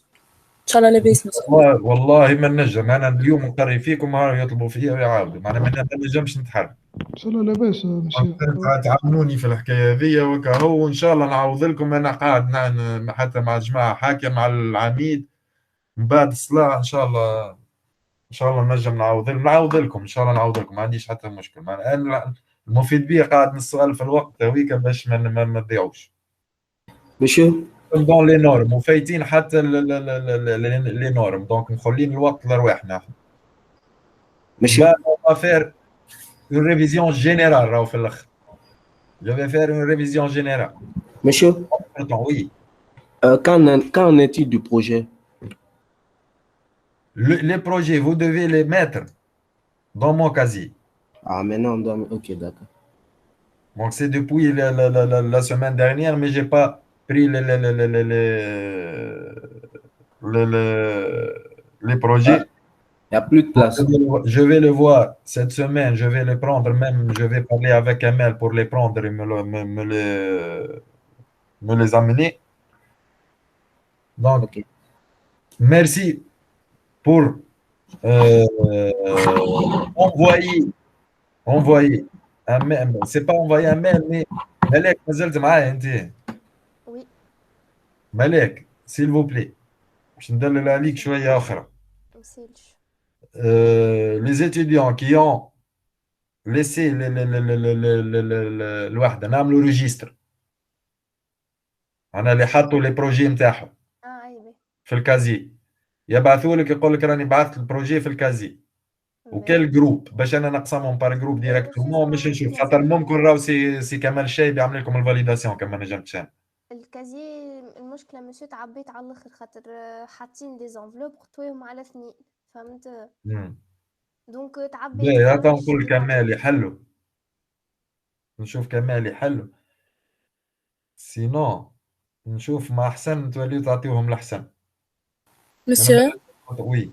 شاء الله لاباس. والله ما نجم. انا اليوم نقري فيكم يطلبوا فيا ويعاودوا. ما نجمش نتحرك. ان شاء الله لاباس مسيو. تعاونوني في الحكايه هذيا وكاهو وان شاء الله نعوض لكم. انا قاعد حتى مع الجماعه حاكيه مع العميد من بعد الصلاه ان شاء الله نجم نعوض لكم ان شاء الله نعوض لكم. ما عنديش حتى مشكل. انا المفيد بيه قاعد نسال في الوقت هويك باش ما تضيعوش. Monsieur, دون لي نورم وفايتين حتى لي نورم دونك مخلين الوقت لرواحنا احنا. Monsieur, on va faire une révision générale راهو في الاخر. Je vais faire une révision générale. monsieur, Attends, oui. qu'en est-il du projet? Les projets, vous devez les mettre dans mon casier. Ah, maintenant, on doit... Ok, d'accord. Donc, c'est depuis la semaine dernière, mais je n'ai pas pris les projets. Il n'y a plus de place. Je vais le voir cette semaine, je vais le prendre même, je vais parler avec Amel pour les prendre et me les amener. Donc, Ok. merci pour envoyer un mail. C'est pas envoyer un mail, mais Malek, مازلت معايا انت. Oui. Malek, s'il vous plaît. باش ندلل عليك شوية أخرى. مسالش. Les étudiants qui ont laissé الوحدة نعملوا ريجستر. أنا اللي حطوا لي بروجي نتاعهم أيوة. في الكازي. يبعثوا لك يقول لك راني بعثت البروجي في الكازي. وكل جروب باش انا نقسمهم بار جروب ديريكتومون مش نشوف خاطر ممكن راهو سي كمال الشايب يعمل لكم الفاليداسيون كما نجمتش انا. الكازي المشكله مسيو تعبيت على الاخر خاطر حاطين دي زونفلوب خطويهم على 2 فهمت. دونك تعبيت. لا نقول كمال يحلوا. نشوف كمال يحلوا. سينو نشوف ما احسن توليو تعطيوهم الاحسن. مسيو وي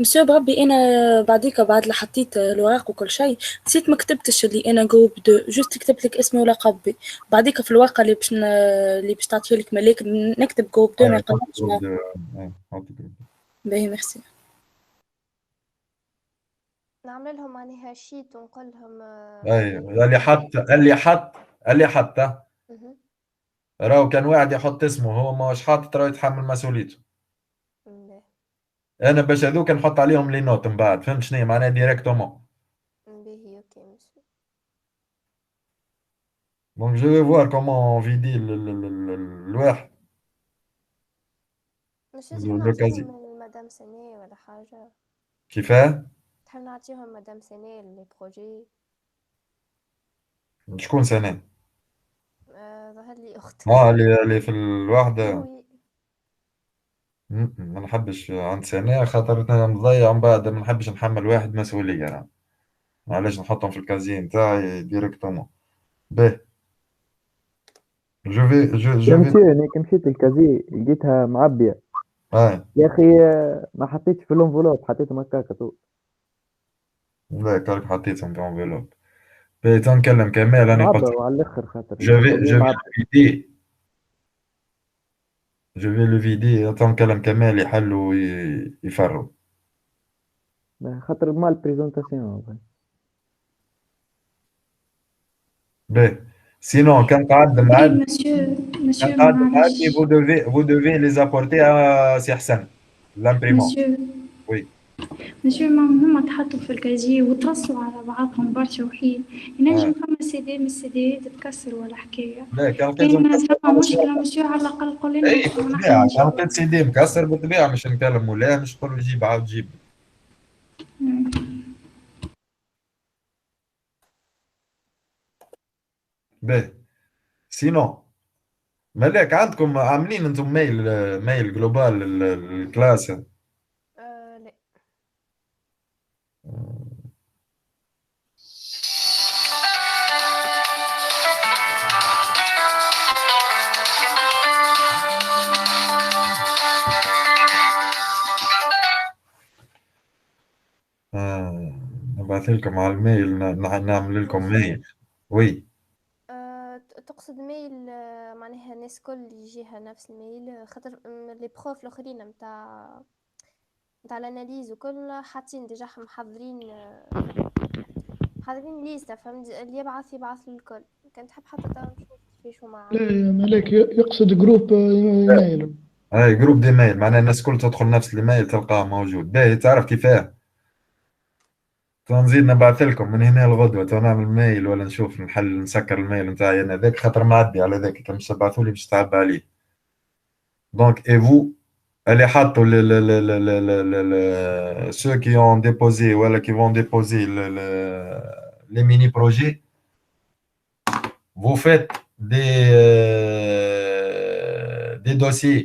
مسيو بربي انا بعديك بعد اللي حطيت الوراق وكل شيء نسيت ما كتبتش اللي انا جروب دو جوست كتبت لك اسمي ولقبي بعديك في الورقه اللي باش تعطيه لك ملاك نكتب جروب دو ما يقدرش. باهي ميرسي. نعمل لهم معناها شيت ونقول لهم اي اللي حط راهو كان واحد يحط اسمه هو ماهوش حاطط راهو يتحمل مسؤوليته. انا باش هذوك نحط عليهم لي نوت من بعد فهمت شنو معناها ديريكتومون. باهي اوكي مسيو. دونك جو في فوار كومون فيدي الواحد. مش لازم نعطيهم مدام سناء ولا حاجه. كيفاه؟ تحب نعطيهم مدام سناء لي بروجي. شكون سناء؟ ظهر لي اختها. اللي في الوحده. ما نحبش عند سناء خاطر مضيع من بعد ما نحبش نحمل واحد مسؤوليه انا. علاش نحطهم في الكازي نتاعي ديريكتومون. باهي جو مسيو انا كي مشيت الكازي لقيتها معبيه. يا اخي ما حطيتش في الانفلوب حطيتهم هكاكا طول. لا كارك حطيتهم في انفلوب. باهي تنكلم كمال انا قلت على الاخر خاطر جو في لو فيدي تنكلم كمال يحلوا ويفروا خاطر مال بريزونطاسيون. باهي سينون كان قعد معاد مسيو معادني vous devez les apporter à سي حسن l'imprimant. وي مسيو هما تحطوا في الكازي وتصلوا على بعضهم برشا وحيد ينجم فما سيدي من السيدي تتكسر ولا حكايه. لا كان فما مشكله مسيو على الاقل قول لنا. اي بالطبيعه كان لقيت سيدي مكسر بالطبيعه مش نكلم ولا مش نقول له جيب عاود جيب. باهي سينو ملاك عندكم عاملين انتم ميل جلوبال الكلاس؟ لا نبعث لكم على الميل نعمل لكم ميل. وي تقصد ميل معناها الناس كل يجيها نفس الميل خاطر لي بروف الاخرين نتاع الاناليز وكل حاطين ديجا محضرين ليستا فهمت اللي يبعث للكل. كان تحب حتى نشوف كيفاش هما. لا يا ملاك يقصد جروب ايميل. اي جروب دي ميل معناها الناس كل تدخل نفس الايميل تلقاه موجود. باهي تعرف كيفاه تنزيد نبعث لكم من هنا الغدوه نعمل ميل ولا نشوف نسكر الميل نتاعي انا ذاك خاطر معدي على ذاك مش تبعثوا لي باش تعب عليه. Donc, et vous, allez حطوا ceux qui ont déposé ou qui vont déposer les mini-projets, vous faites des dossiers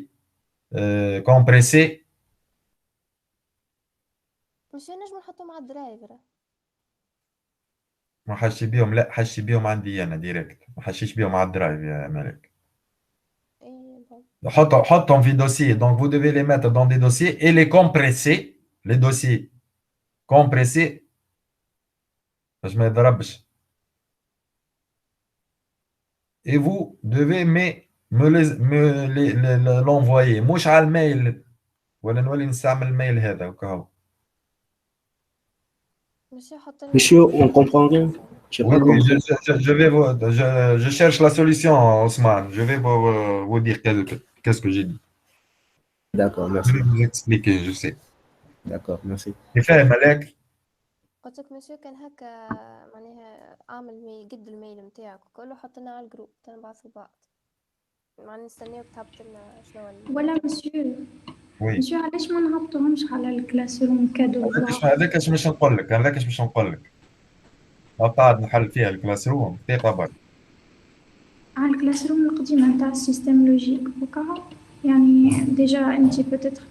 compressés. مش نجم نحطو مع الدرايف راه. ما حشي بيهم، لا حشي بيهم عندي انا ديريكت، ما حشيش بيهم على الدرايف يا مالك. اي بون. حطهم في dossier. Donc vous devez les mettre dans des dossiers et les compresser. Les dossiers compressés باش ما يضربش. Et vous devez l'envoyer مش على الميل، ولا نولي نستعمل الميل هذا وكاو. مسيو حط لنا. Monsieur, on comprend rien. J'ai Oui, pas oui, compris. je cherche la solution, Ousmane. Je vais vous dire qu'est-ce que j'ai dit. D'accord, Je merci. vais vous expliquer, je sais. D'accord, merci. Et فاهم عليك؟ قلت لك مسيو كان هكا معناها اعمل قد الميل نتاعك وكل وحط لنا على الجروب تنبعثوا بعض. معناها نستناو تهبط لنا شنو ولا مسيو وي. مسيو علاش ما نهبطوهمش على الكلاس روم كادو هذاك اش باش نقول لك، هذاك اش باش نقول لك. قاعد نحل فيها الكلاس روم دقيقة برك. على الكلاس روم القديمة نتاع السيستم لوجيك وكا، يعني ديجا انتي بتتر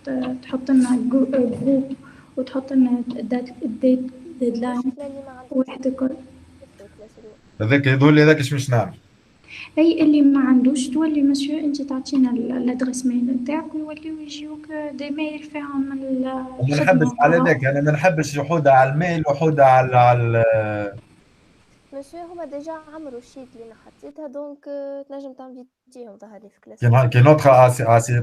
تحط لنا جروب وتحط لنا ديدلاين واحد كل. هذاك يظهر لي هذاك اش باش نعمل. اي اللي ما عندوش تولي مسيو انتي تعطينا الادريس ميل نتاعك ويوليو يجيوك دي ميل فيهم ما نحبش على ذاك، انا ما نحبش وحودة على الميل وحودة على مسيو هما ديجا عملوا الشيت اللي انا حطيتها دونك تنجم تنفيتيهم ظهر لي في كلاس. كي نوتخ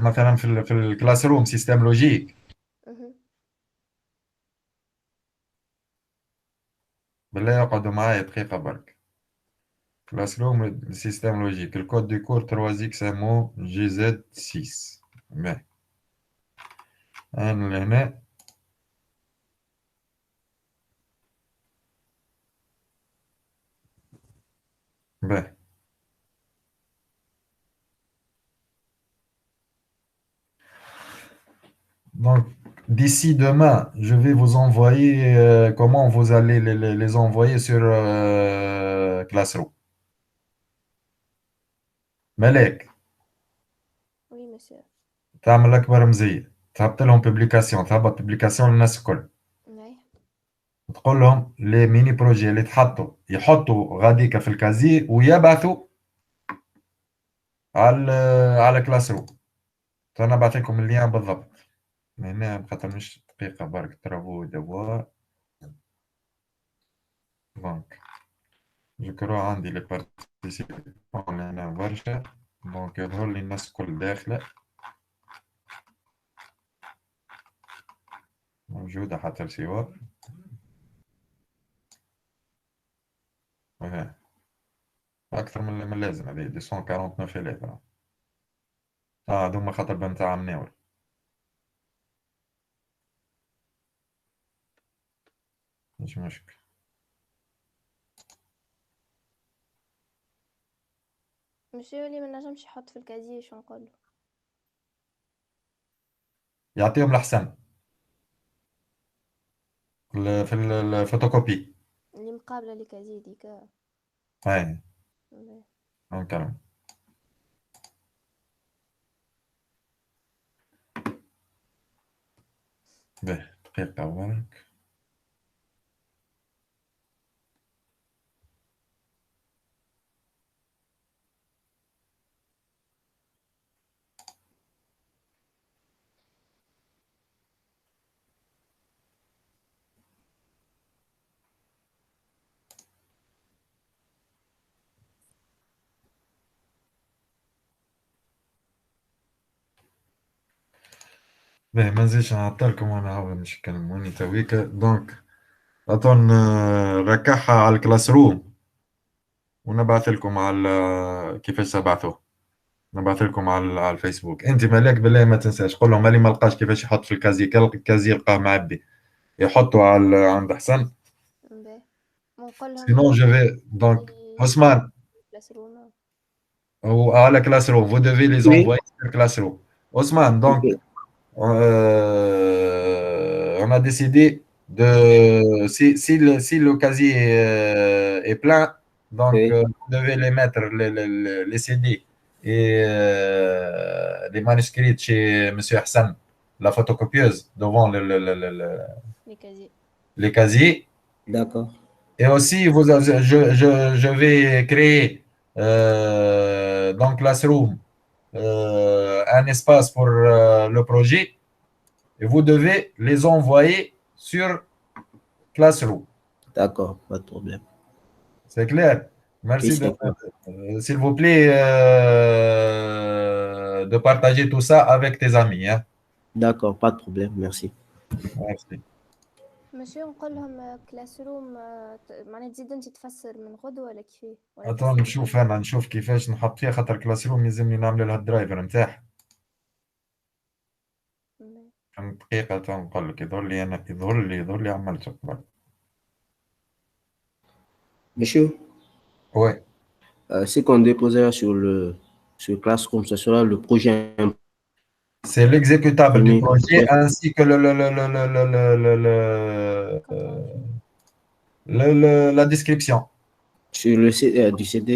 مثلا في الكلاس روم سيستم لوجيك. بالله يقعدوا معايا دقيقة برك. كلاس روم سيستم لوجيك، الكود دو كور 3XMO GZ6. باهي انا لهنا باهي. Donc, d'ici demain, je vais vous envoyer comment vous allez les envoyer sur Classroom. ملاك. وي مسيو. تعمل أكبر مزية، تهبط لهم بوبليكاسيون، تهبط بوبليكاسيون للناس الكل. تقول لهم لي ميني بروجي اللي يحطوا غاديكا في الكازي ويبعثوا على كلاسروم. انا بعث لكم اللين بالضبط هنا بخاطر مش دقيقه برك ترافو دوار. دونك جو كرو عندي لي بارتيسيبون هنا برشا، دونك يظهر لي الناس الكل داخله موجوده حتى الصور. اكثر من اللازم، هذه 249,000. هذوما خاطر بنتاع مناول. مش مشكل. مسيو اللي ما نجمش يحط في الكازي شو نقول؟ يعطيهم الأحسن في الفوتوكوبي اللي مقابله لكازي ديكا. هاي نكلم. به دقيقة برك. باهي ما نزيدش نعطلكم وانا عاود مش كلموني تويكا. دونك اظن ركعها على الكلاس روم ونبعث لكم على كيفاش تبعثوه، نبعث لكم على الفيسبوك. انت مالك بالله ما تنساش قول لهم مالي ما لقاش كيفاش يحط في الكازي، الكازي يلقاه معبي يحطوا على عند حسن. سينون جو في دونك عثمان ou à la classroom, vous devez les envoyer sur Classroom. Ousmane, donc, Ok. on a décidé de, si le casier est plein, donc Oui. vous devez les mettre, les CD et les manuscrits chez M. Hassan, la photocopieuse, devant Les casiers. les casiers. D'accord. Et aussi, je vais créer dans Classroom un espace pour le projet et vous devez les envoyer sur Classroom. D'accord, pas de problème. C'est clair? Oui, Merci c'est clair. s'il vous plaît, de partager tout ça avec tes amis. Hein. D'accord, pas de problème, merci. Merci. ماشي نقول لهم كلاس روم معناها تزيد انت تفسر من غدوة ولا كيفاه ولا اتون تفسر نشوف الحاجة؟ انا نشوف كيفاش نحط فيها خاطر كلاس روم يلزمني نعمل لها الدرايفر نتاعها. كم دقيقة تنقول لك يظهر لي عملت قبل. Monsieur, Ouais. ce qu'on déposera sur Classroom, ce sera le projet C'est l'exécutable du imprimé. projet ainsi que la description. Sur le du CD.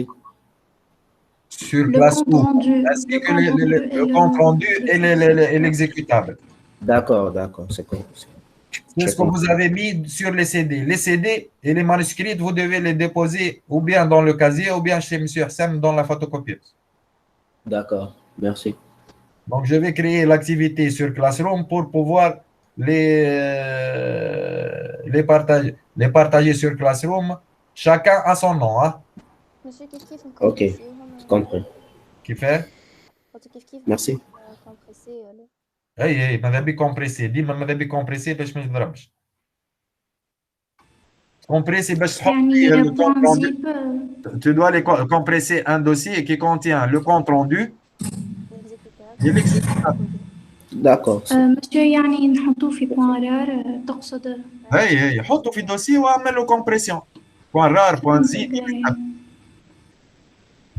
Sur Le compte Classroom, rendu, ainsi le que compte rendu et le compte rendu et le l'exécutable. D'accord, d'accord, c'est comme ça. C'est J'ai ce que vous compris. avez mis sur les CD. Les CD et les manuscrits, vous devez les déposer ou bien dans le casier ou bien chez M. Hassan dans la photocopieuse. D'accord, merci. Donc, je vais créer l'activité sur Classroom pour pouvoir les partager sur Classroom, chacun à son nom. Hein. ماشي كيف Ok, نكمبريسيهم compris. Qui fait? كيف Merci. كومبريسي ولا اي ماذا بي كومبريسي ديما ماذا بي كومبريسي باش ما يضربش كومبريسي باش تحط فيه يعني le compte rendu. بوان زيب Tu dois les compresser un dossier qui contient le compte rendu et l'exécutable. D'accord. مسيو يعني نحطوه في بوان رار تقصد اي حطه في دوسي واعمل له كومبريسيون بوان رار بوان زي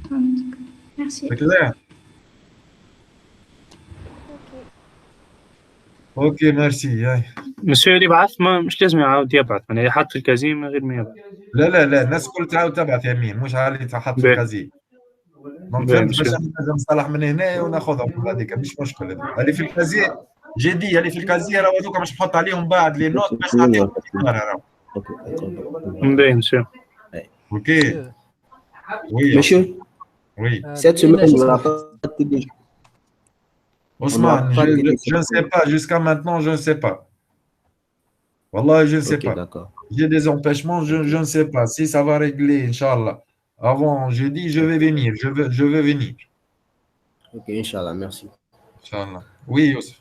فهمتك ميرسي اوكي ميرسي. مسيو اللي بعث ما مش لازم يعاود يبعث يعني يحط في الكازي من غير ما يبعث. لا الناس الكل تعاود تبعث يمين مش على اللي تحط في الكازي. دونك فهمت باش لازم نصلح من هنا وناخذهم من هذيك مش مشكل. اللي في الكازي جدي اللي في الكازي راهو هذوك باش نحط عليهم بعد لي نوت باش نعطيهم راهو. مبين مسيو. اوكي. Oui. Monsieur, oui. Cette semaine, on n'a pas TD. Ousmane, je ne sais pas. Jusqu'à maintenant, je ne sais pas. Wallah, je ne sais Ok, pas. d'accord. J'ai des empêchements, je ne sais pas. Si ça va régler, Inch'Allah. Avant jeudi, je vais venir. Je veux venir. Ok, Inch'Allah, merci. Inch'Allah. Oui, Youssef.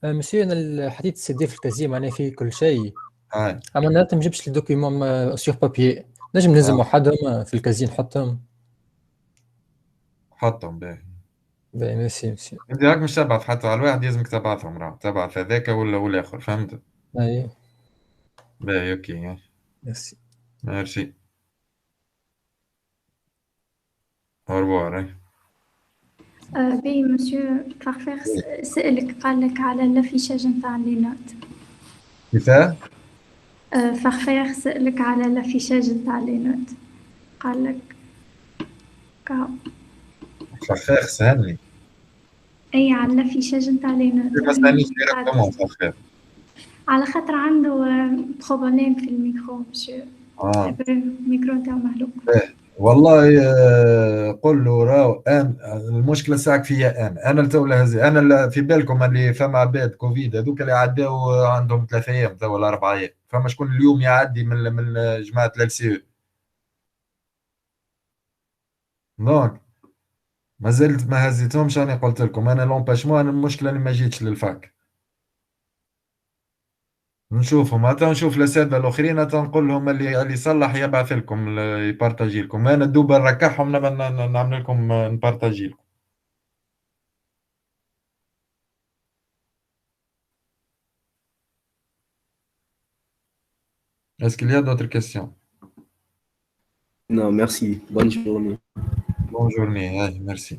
مسيو انا حطيت السي دي في الكازي معناها فيه كل شيء. اما انا ما جبتش الدوكيومون سيغ بابيي. نجم نهزم وحدهم في الكازي نحطهم. حطهم باهي. باهي ميرسي مسيو. انت راك مش تبعث حتى على الواحد لازمك تبعثهم راه تبعث هذاك ولا الاخر فهمت؟ اي باهي اوكي. ميرسي. ميرسي. أوربوار. بي مسيو فارفير سألك قال لك على الافيشاج نتاع لي نوت. كيفاه؟ فارفير سألك على الافيشاج نتاع لي نوت قال لك كاو. فخير سهلني. اي على الافيشاج نتاع لي نوت. ما سالنيش ديريكتومون فخير. على خاطر عنده بروبليم في الميكرو مسيو. الميكرو نتاعو مهلوك. والله قل له راهو المشكله ساعك فيا انا تو انا في بالكم اللي فما عباد كوفيد هذوك اللي عداو عندهم 3 ايام تو ولا 4 ايام فما شكون اليوم يعدي من جماعه السي دونك ما زلت ما هزيتهمش. انا قلت لكم انا لومباشمون انا المشكله اني ما جيتش للفاك. نشوفهم حتى نشوف الاساتذه الاخرين حتى نقول لهم اللي يصلح يبعث لكم يبارطاجي لكم. انا دوب نركعهم نعمل لكم نبارطاجي لكم. Est-ce qu'il y a d'autres questions? Non, merci. Bonne journée. Bonne journée. Merci.